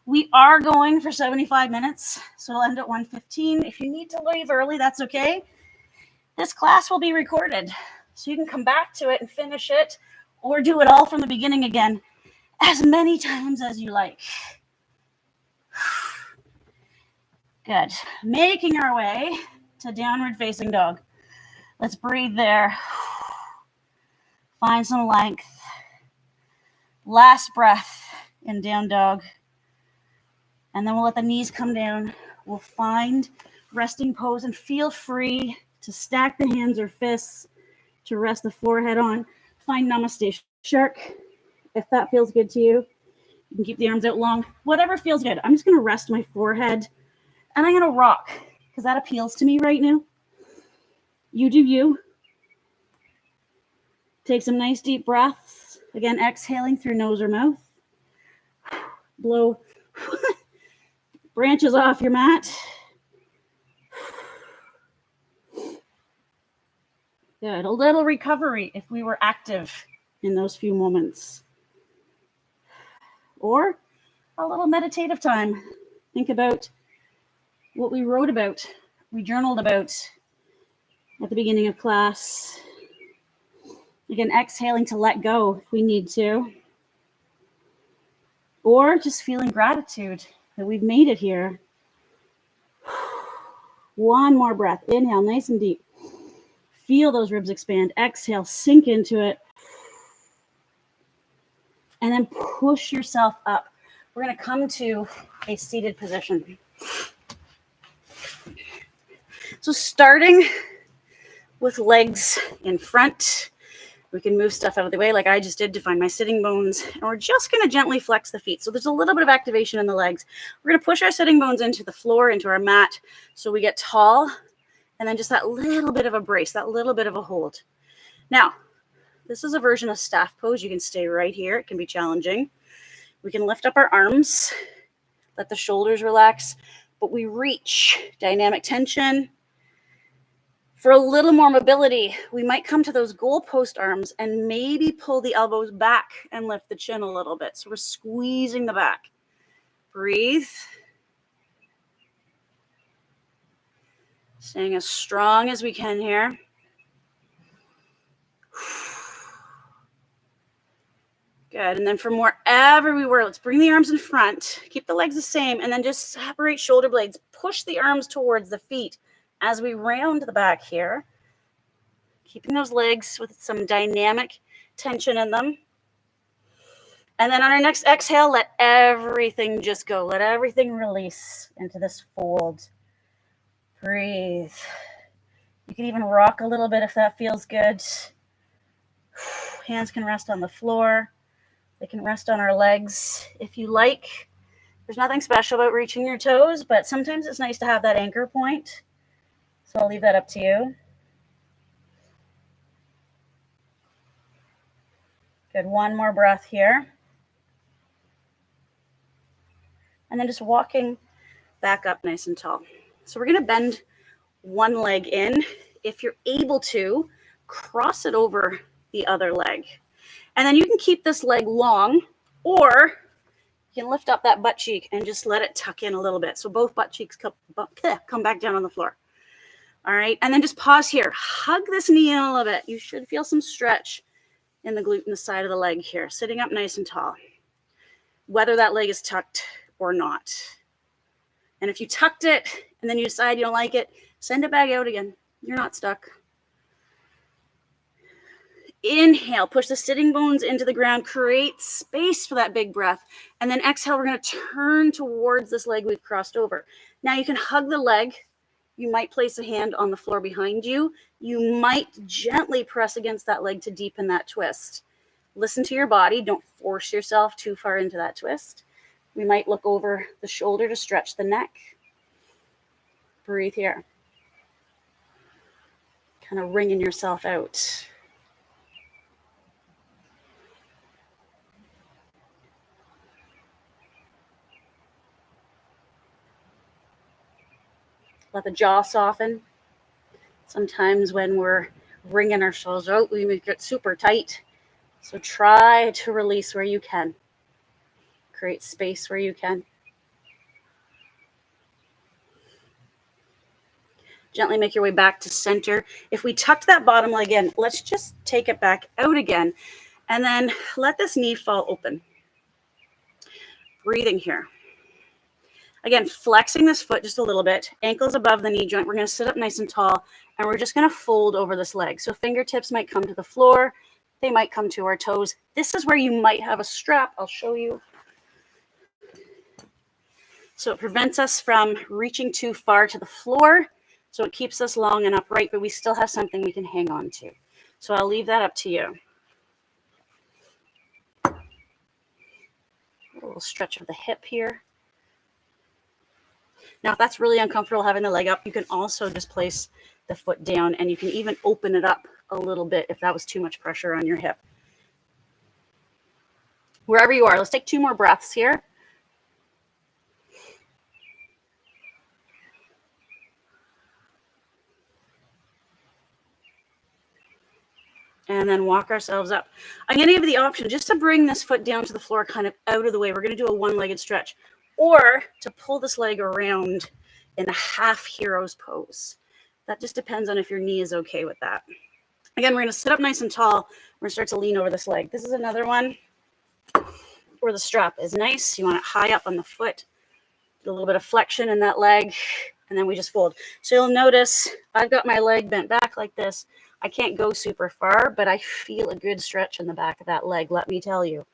We are going for 75 minutes, so it'll end at 1:15. If you need to leave early, that's okay. This class will be recorded, so you can come back to it and finish it, or do it all from the beginning again, as many times as you like. Good. Making our way to downward facing dog. Let's breathe there. Find some length. Last breath in down dog. And then we'll let the knees come down. We'll find resting pose and feel free to stack the hands or fists to rest the forehead on. Find namaste shark if that feels good to you. You can keep the arms out long. Whatever feels good. I'm just going to rest my forehead and I'm going to rock because that appeals to me right now. You do you. Take some nice deep breaths. Again, exhaling through nose or mouth. Blow branches off your mat. Good. A little recovery if we were active in those few moments. Or a little meditative time. Think about what we wrote about, we journaled about at the beginning of class. Again, exhaling to let go if we need to. Or just feeling gratitude that we've made it here. One more breath. Inhale, nice and deep. Feel those ribs expand. Exhale, sink into it. And then push yourself up. We're going to come to a seated position. So starting with legs in front. We can move stuff out of the way like I just did to find my sitting bones. And we're just going to gently flex the feet. So there's a little bit of activation in the legs. We're going to push our sitting bones into the floor, into our mat, so we get tall. And then just that little bit of a brace, that little bit of a hold. Now, this is a version of staff pose. You can stay right here. It can be challenging. We can lift up our arms, let the shoulders relax, but we reach dynamic tension. For a little more mobility, we might come to those goalpost arms and maybe pull the elbows back and lift the chin a little bit. So we're squeezing the back. Breathe. Staying as strong as we can here. Good. And then from wherever we were, let's bring the arms in front. Keep the legs the same. And then just separate shoulder blades. Push the arms towards the feet as we round the back here. Keeping those legs with some dynamic tension in them. And then on our next exhale, let everything just go. Let everything release into this fold. Breathe. You can even rock a little bit if that feels good. Hands can rest on the floor. They can rest on our legs if you like. There's nothing special about reaching your toes, but sometimes it's nice to have that anchor point. So I'll leave that up to you. Good. One more breath here. And then just walking back up nice and tall. So we're going to bend one leg in. If you're able to, cross it over the other leg. And then you can keep this leg long, or you can lift up that butt cheek and just let it tuck in a little bit. So both butt cheeks come back down on the floor. All right. And then just pause here. Hug this knee in a little bit. You should feel some stretch in the glute and the side of the leg here. Sitting up nice and tall. Whether that leg is tucked or not. And if you tucked it and then you decide you don't like it, send it back out again. You're not stuck. Inhale, push the sitting bones into the ground, create space for that big breath. And then exhale, we're going to turn towards this leg we've crossed over. Now you can hug the leg. You might place a hand on the floor behind you. You might gently press against that leg to deepen that twist. Listen to your body. Don't force yourself too far into that twist. We might look over the shoulder to stretch the neck. Breathe here. Kind of wringing yourself out. Let the jaw soften. Sometimes when we're wringing ourselves out, we make it super tight. So try to release where you can. Create space where you can. Gently make your way back to center. If we tucked that bottom leg in, let's just take it back out again. And then let this knee fall open. Breathing here. Again, flexing this foot just a little bit. Ankles above the knee joint. We're going to sit up nice and tall. And we're just going to fold over this leg. So fingertips might come to the floor. They might come to our toes. This is where you might have a strap. I'll show you. So it prevents us from reaching too far to the floor. So it keeps us long and upright, but we still have something we can hang on to. So I'll leave that up to you. A little stretch of the hip here. Now, if that's really uncomfortable having the leg up, you can also just place the foot down, and you can even open it up a little bit if that was too much pressure on your hip. Wherever you are, let's take 2 more breaths here. And then walk ourselves up. I'm going to give you the option just to bring this foot down to the floor, kind of out of the way. We're going to do a one-legged stretch, or to pull this leg around in a half hero's pose. That just depends on if your knee is okay with that. Again, we're going to sit up nice and tall. We're going to start to lean over this leg. This is another one where the strap is nice. You want it high up on the foot. A little bit of flexion in that leg, and then we just fold. So you'll notice I've got my leg bent back like this. I can't go super far, but I feel a good stretch in the back of that leg, let me tell you.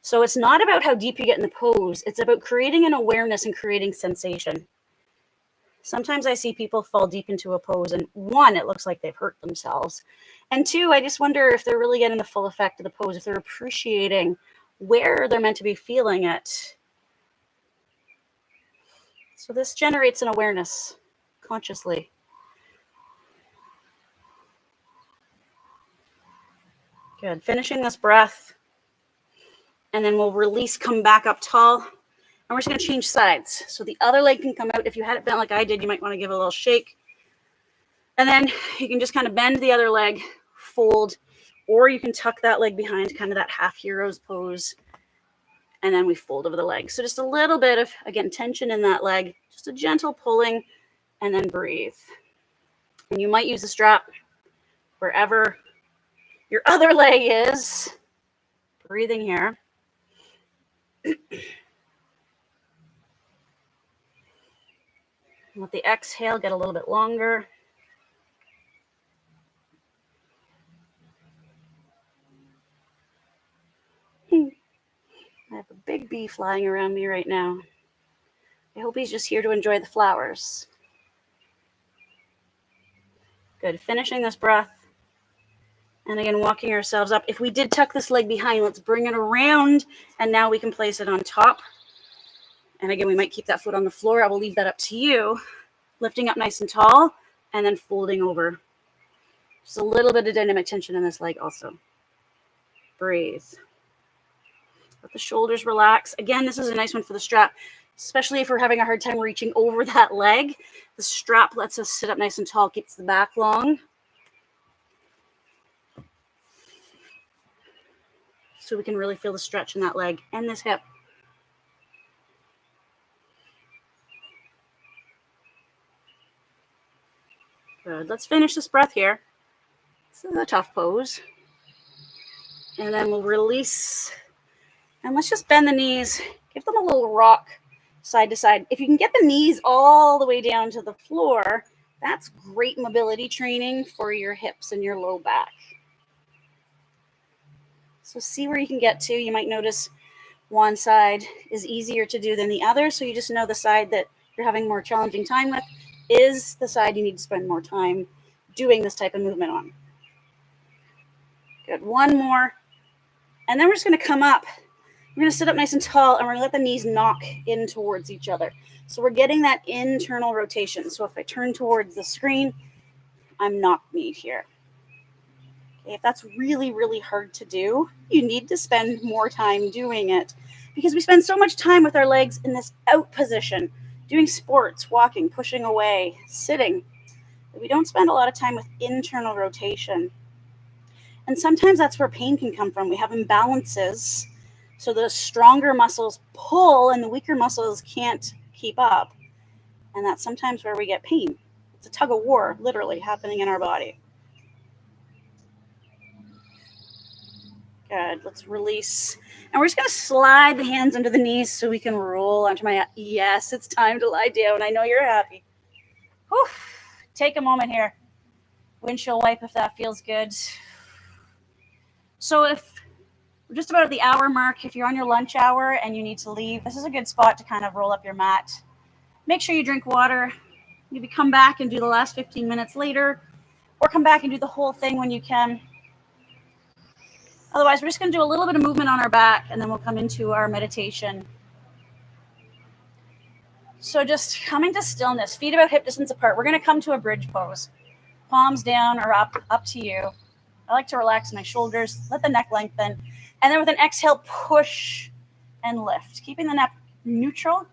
So it's not about how deep you get in the pose. It's about creating an awareness and creating sensation. Sometimes I see people fall deep into a pose, and one, it looks like they've hurt themselves. And two, I just wonder if they're really getting the full effect of the pose, if they're appreciating where they're meant to be feeling it. So this generates an awareness consciously. Good. Finishing this breath. And then we'll release, come back up tall. And we're just going to change sides. So the other leg can come out. If you had it bent like I did, you might want to give it a little shake. And then you can just kind of bend the other leg, fold, or you can tuck that leg behind, kind of that half hero's pose. And then we fold over the leg. So just a little bit of, again, tension in that leg, just a gentle pulling, and then breathe. And you might use the strap wherever your other leg is. Breathing here. Let the exhale get a little bit longer. I have a big bee flying around me right now. I hope he's just here to enjoy the flowers. Good. Finishing this breath. And again, walking ourselves up. If we did tuck this leg behind, let's bring it around. And now we can place it on top. And again, we might keep that foot on the floor. I will leave that up to you. Lifting up nice and tall and then folding over. Just a little bit of dynamic tension in this leg also. Breathe. Let the shoulders relax. Again, this is a nice one for the strap, especially if we're having a hard time reaching over that leg. The strap lets us sit up nice and tall, keeps the back long. So we can really feel the stretch in that leg and this hip. Good. Let's finish this breath here. This is a tough pose. And then we'll release. And let's just bend the knees. Give them a little rock side to side. If you can get the knees all the way down to the floor, that's great mobility training for your hips and your low back. So see where you can get to. You might notice one side is easier to do than the other. So you just know the side that you're having more challenging time with is the side you need to spend more time doing this type of movement on. Good. One more. And then we're just going to come up. We're going to sit up nice and tall, and we're going to let the knees knock in towards each other. So we're getting that internal rotation. So if I turn towards the screen, I'm knock-kneed here. Okay, if that's really, really hard to do, you need to spend more time doing it because we spend so much time with our legs in this out position, doing sports, walking, pushing away, sitting. We don't spend a lot of time with internal rotation. And sometimes that's where pain can come from. We have imbalances. So the stronger muscles pull and the weaker muscles can't keep up. And that's sometimes where we get pain. It's a tug of war, literally, happening in our body. Good. Let's release. And we're just going to slide the hands under the knees so we can roll onto my... Yes, it's time to lie down. I know you're happy. Whew. Take a moment here. Windshield wipe if that feels good. So if we're just about at the hour mark, if you're on your lunch hour and you need to leave, this is a good spot to kind of roll up your mat. Make sure you drink water. Maybe come back and do the last 15 minutes later, or come back and do the whole thing when you can. Otherwise, we're just going to do a little bit of movement on our back, and then we'll come into our meditation. So just coming to stillness, feet about hip distance apart. We're going to come to a bridge pose. Palms down or up to you. I like to relax my shoulders, let the neck lengthen. And then with an exhale, push and lift, keeping the neck neutral.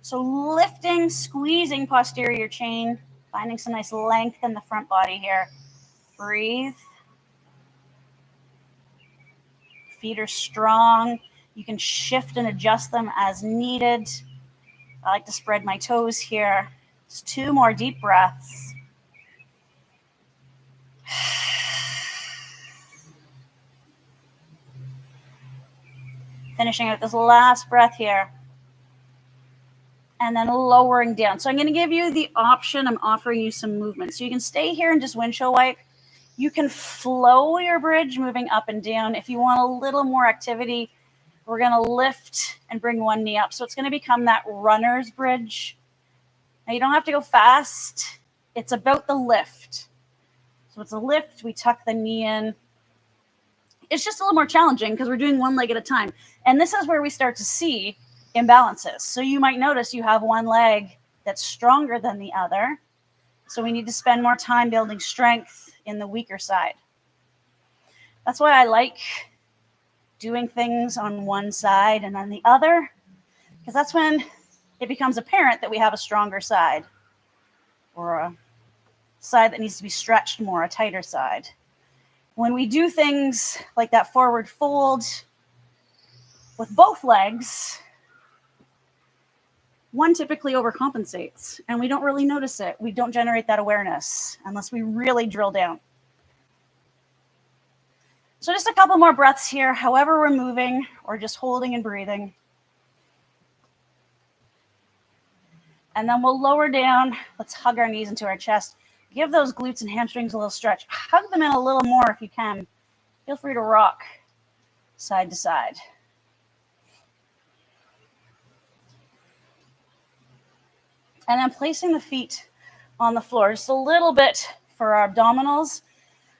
So lifting, squeezing posterior chain, finding some nice length in the front body here. Breathe. Feet are strong. You can shift and adjust them as needed. I like to spread my toes here. Just 2 more deep breaths. Finishing out this last breath here. And then lowering down. So I'm going to give you the option. I'm offering you some movement. So you can stay here and just windshield wipe. You can flow your bridge moving up and down. If you want a little more activity, we're going to lift and bring one knee up. So it's going to become that runner's bridge. Now you don't have to go fast. It's about the lift. So it's a lift. We tuck the knee in. It's just a little more challenging because we're doing one leg at a time. And this is where we start to see imbalances. So you might notice you have one leg that's stronger than the other. So we need to spend more time building strength in the weaker side. That's why I like doing things on one side and then the other, because that's when it becomes apparent that we have a stronger side or a side that needs to be stretched more, a tighter side. When we do things like that forward fold with both legs, one typically overcompensates and we don't really notice it. We don't generate that awareness unless we really drill down. So just a couple more breaths here, however we're moving or just holding and breathing. And then we'll lower down. Let's hug our knees into our chest. Give those glutes and hamstrings a little stretch. Hug them in a little more if you can. Feel free to rock side to side. And then placing the feet on the floor, just a little bit for our abdominals.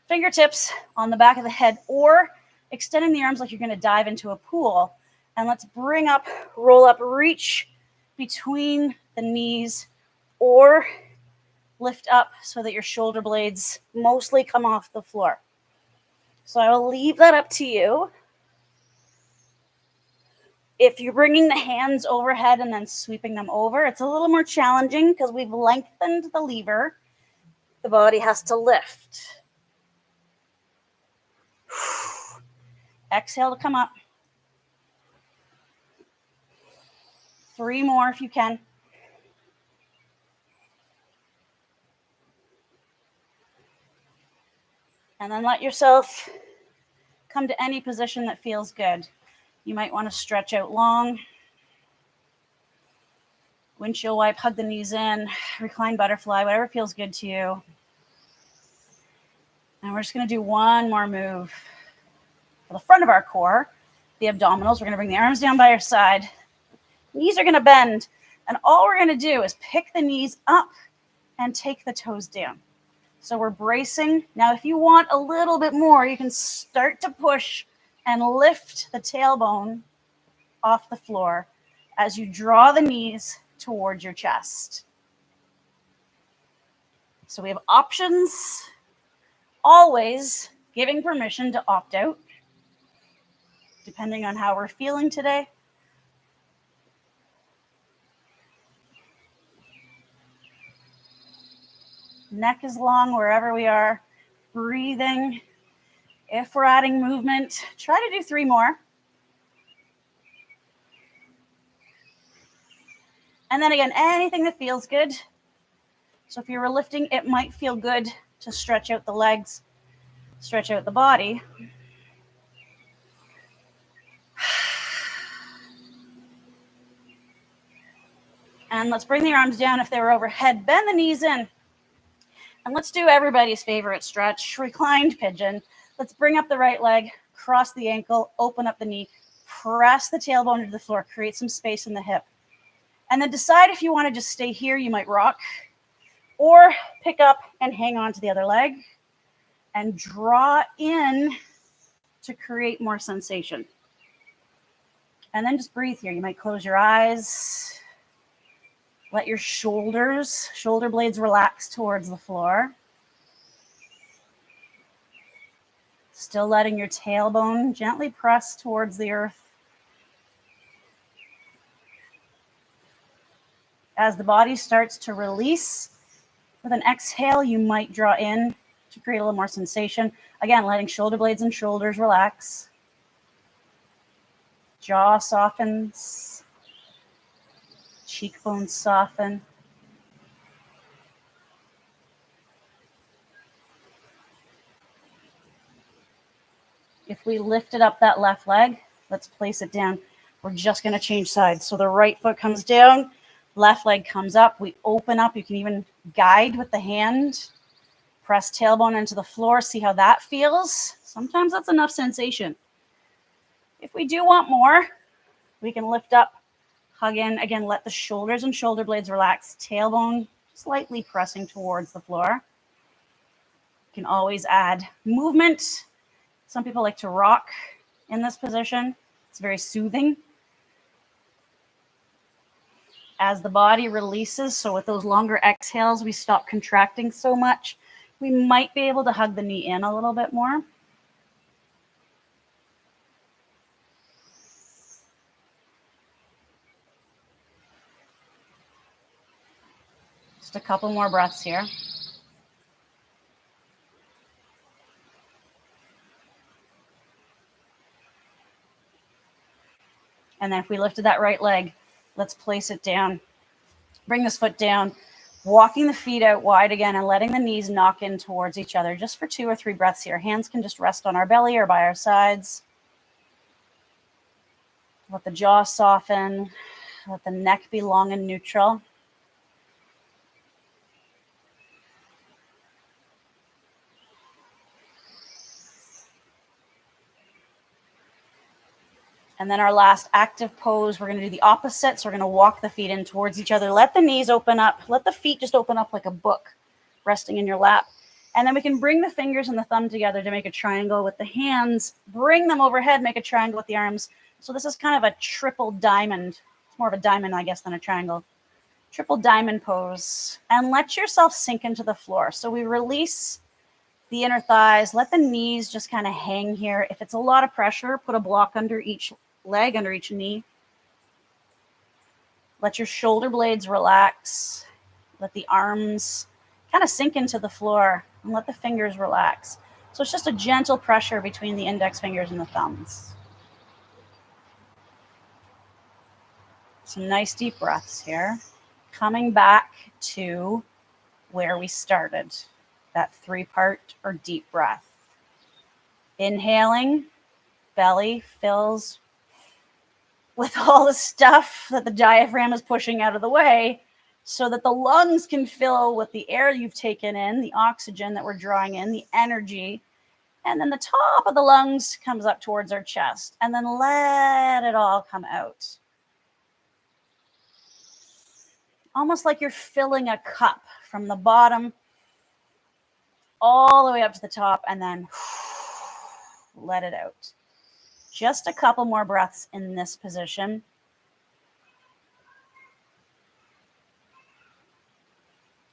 Fingertips on the back of the head or extending the arms like you're going to dive into a pool. And let's bring up, roll up, reach between the knees or lift up so that your shoulder blades mostly come off the floor. So I will leave that up to you. If you're bringing the hands overhead and then sweeping them over, it's a little more challenging because we've lengthened the lever. The body has to lift. Exhale to come up. 3 more if you can. And then let yourself come to any position that feels good. You might want to stretch out long. Windshield wipe, hug the knees in, recline butterfly, whatever feels good to you. And we're just going to do one more move. For the front of our core, the abdominals, we're going to bring the arms down by our side. Knees are going to bend. And all we're going to do is pick the knees up and take the toes down. So we're bracing. Now, if you want a little bit more, you can start to push and lift the tailbone off the floor as you draw the knees towards your chest. So we have options, always giving permission to opt out, depending on how we're feeling today. Neck is long wherever we are. Breathing. If we're adding movement, try to do 3 more. And then again, anything that feels good. So if you were lifting, it might feel good to stretch out the legs, stretch out the body. And let's bring the arms down if they were overhead. Bend the knees in. And let's do everybody's favorite stretch, reclined pigeon. Let's bring up the right leg, cross the ankle, open up the knee, press the tailbone into the floor, create some space in the hip. And then decide if you want to just stay here, you might rock, or pick up and hang on to the other leg and draw in to create more sensation. And then just breathe here. You might close your eyes. Let your shoulder blades relax towards the floor. Still letting your tailbone gently press towards the earth. As the body starts to release, with an exhale, you might draw in to create a little more sensation. Again, letting shoulder blades and shoulders relax. Jaw softens. Cheekbones soften. If we lifted up that left leg, let's place it down. We're just going to change sides. So the right foot comes down, left leg comes up. We open up. You can even guide with the hand. Press tailbone into the floor. See how that feels. Sometimes that's enough sensation. If we do want more, we can lift up, Hug in. Again, let the shoulders and shoulder blades relax. Tailbone slightly pressing towards the floor. You can always add movement. Some people like to rock in this position. It's very soothing. As the body releases, so with those longer exhales, we stop contracting so much. We might be able to hug the knee in a little bit more. Just a couple more breaths here. And then if we lifted that right leg, let's place it down. Bring this foot down, walking the feet out wide again and letting the knees knock in towards each other just for 2 or 3 breaths here. Hands can just rest on our belly or by our sides. Let the jaw soften. Let the neck be long and neutral. And then our last active pose, we're going to do the opposite. So we're going to walk the feet in towards each other. Let the knees open up. Let the feet just open up like a book resting in your lap. And then we can bring the fingers and the thumb together to make a triangle with the hands. Bring them overhead, make a triangle with the arms. So this is kind of a triple diamond. It's more of a diamond, I guess, than a triangle. Triple diamond pose. And let yourself sink into the floor. So we release the inner thighs. Let the knees just kind of hang here. If it's a lot of pressure, put a block under each leg, under each knee. Let your shoulder blades relax. Let the arms kind of sink into the floor and let the fingers relax. So it's just a gentle pressure between the index fingers and the thumbs. Some nice deep breaths here. Coming back to where we started, that 3-part or deep breath. Inhaling, belly fills with all the stuff that the diaphragm is pushing out of the way so that the lungs can fill with the air you've taken in, the oxygen that we're drawing in, the energy. And then the top of the lungs comes up towards our chest. And then let it all come out. Almost like you're filling a cup from the bottom all the way up to the top and then let it out. Just a couple more breaths in this position.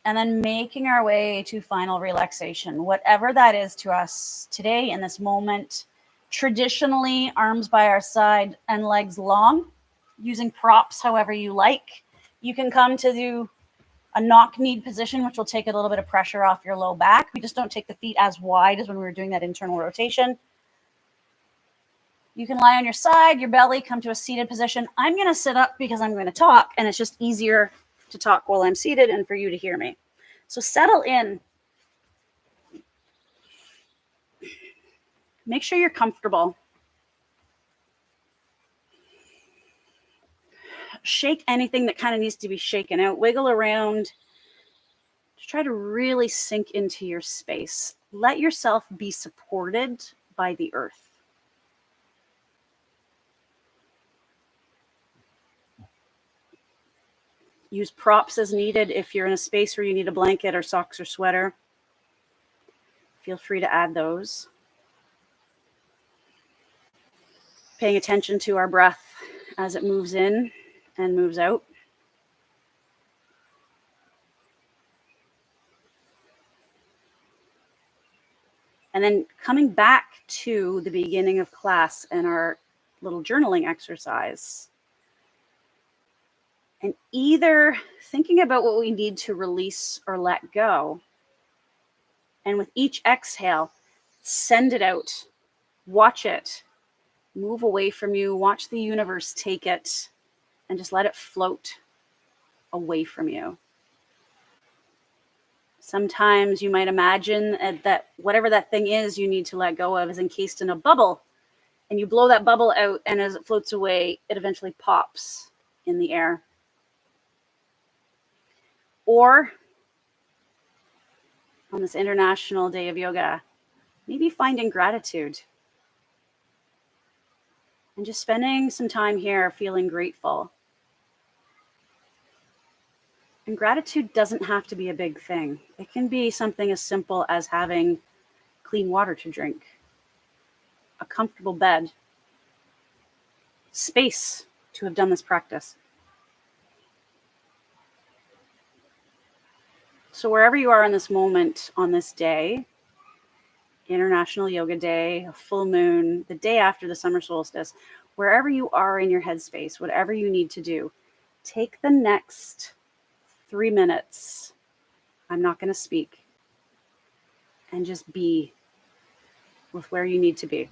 And then making our way to final relaxation, whatever that is to us today in this moment. Traditionally, arms by our side and legs long, using props however you like. You can come to do a knock-kneed position, which will take a little bit of pressure off your low back. We just don't take the feet as wide as when we were doing that internal rotation. You can lie on your side, your belly, come to a seated position. I'm going to sit up because I'm going to talk, and it's just easier to talk while I'm seated and for you to hear me. So settle in. Make sure you're comfortable. Shake anything that kind of needs to be shaken out. Wiggle around. Just try to really sink into your space. Let yourself be supported by the earth. Use props as needed. If you're in a space where you need a blanket or socks or sweater, feel free to add those. Paying attention to our breath as it moves in and moves out. And then coming back to the beginning of class and our little journaling exercise. And either thinking about what we need to release or let go. And with each exhale, send it out. Watch it. Move away from you. Watch the universe take it. And just let it float away from you. Sometimes you might imagine that whatever that thing is you need to let go of is encased in a bubble. And you blow that bubble out, and as it floats away, it eventually pops in the air. Or on this International Day of Yoga, maybe finding gratitude and just spending some time here feeling grateful And gratitude doesn't have to be a big thing. It can be something as simple as having clean water to drink, a comfortable bed, space to have done this practice. So wherever you are in this moment on this day, International Yoga Day, a full moon, the day after the summer solstice, wherever you are in your headspace, whatever you need to do, take the next 3 minutes. I'm not going to speak, and just be with where you need to be.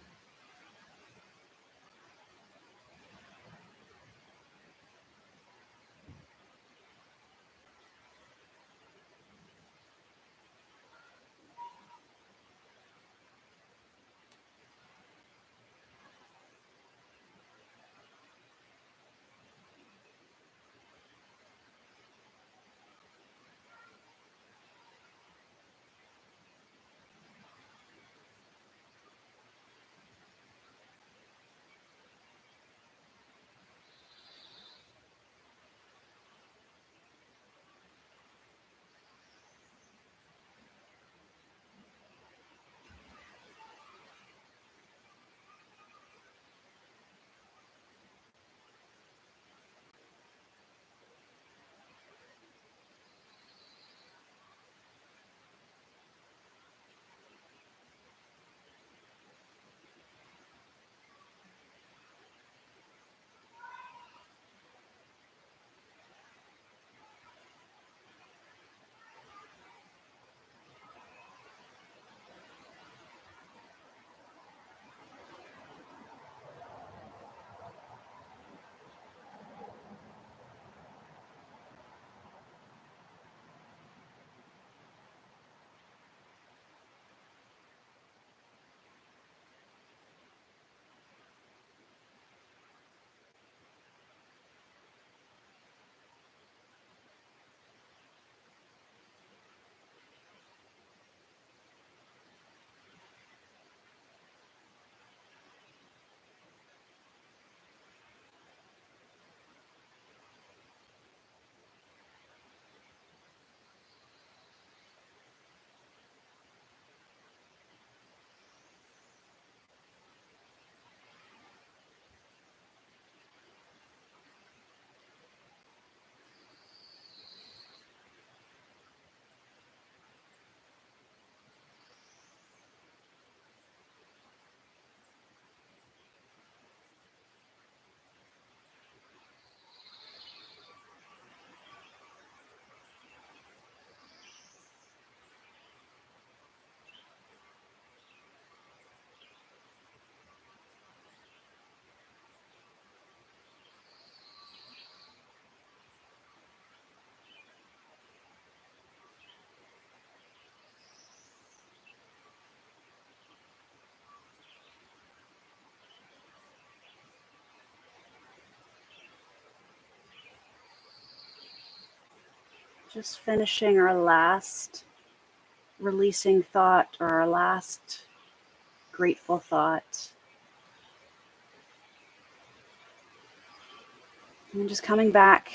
Just finishing our last releasing thought, or our last grateful thought. And just coming back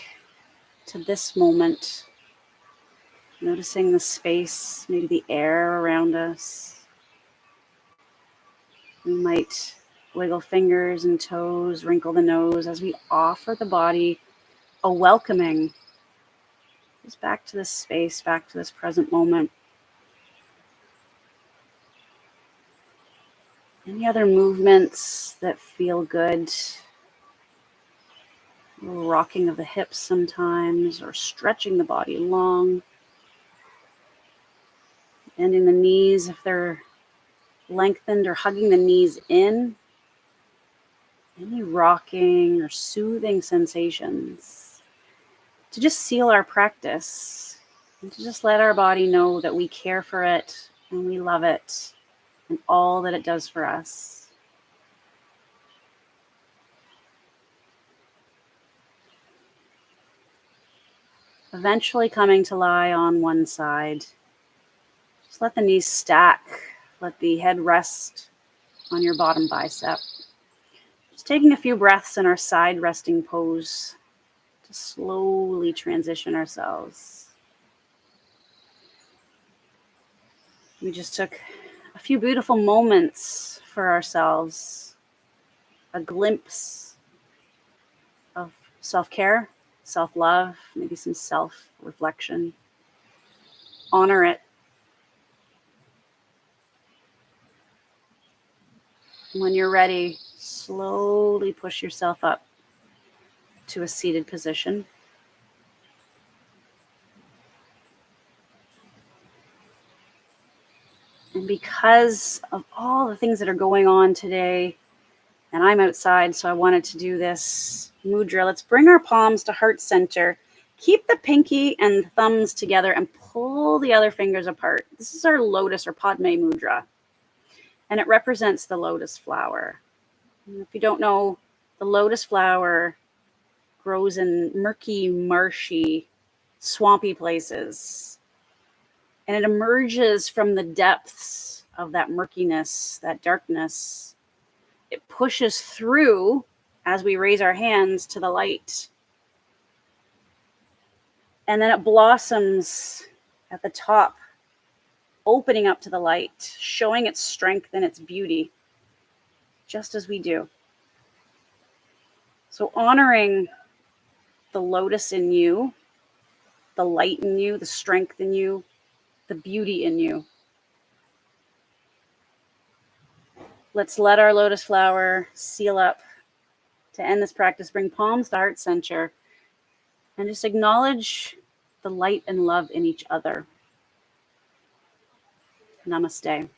to this moment, noticing the space, maybe the air around us. We might wiggle fingers and toes, wrinkle the nose as we offer the body a welcoming. Just back to this space, back to this present moment. Any other movements that feel good? A little rocking of the hips sometimes, or stretching the body long. Bending the knees if they're lengthened, or hugging the knees in. Any rocking or soothing sensations to just seal our practice, and to just let our body know that we care for it and we love it and all that it does for us. Eventually coming to lie on one side. Just let the knees stack. Let the head rest on your bottom bicep. Just taking a few breaths in our side resting pose to slowly transition ourselves. We just took a few beautiful moments for ourselves, a glimpse of self-care, self-love, maybe some self-reflection. Honor it. When you're ready, slowly push yourself up to a seated position. And because of all the things that are going on today, and I'm outside, so I wanted to do this mudra. Let's bring our palms to heart center. Keep the pinky and thumbs together and pull the other fingers apart. This is our lotus or Padme mudra. And it represents the lotus flower. And if you don't know, the lotus flower grows in murky, marshy, swampy places. And it emerges from the depths of that murkiness, that darkness. It pushes through as we raise our hands to the light. And then it blossoms at the top, opening up to the light, showing its strength and its beauty, just as we do. So honoring the lotus in you, the light in you, the strength in you, the beauty in you. Let's let our lotus flower seal up. To end this practice, bring palms to heart center and just acknowledge the light and love in each other. Namaste.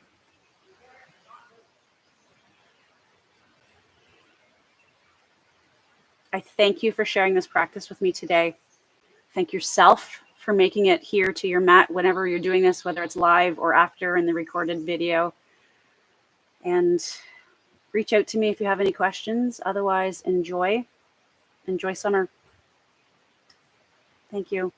I thank you for sharing this practice with me today. Thank yourself for making it here to your mat whenever you're doing this, whether it's live or after in the recorded video. And reach out to me if you have any questions. Otherwise, enjoy summer. Thank you.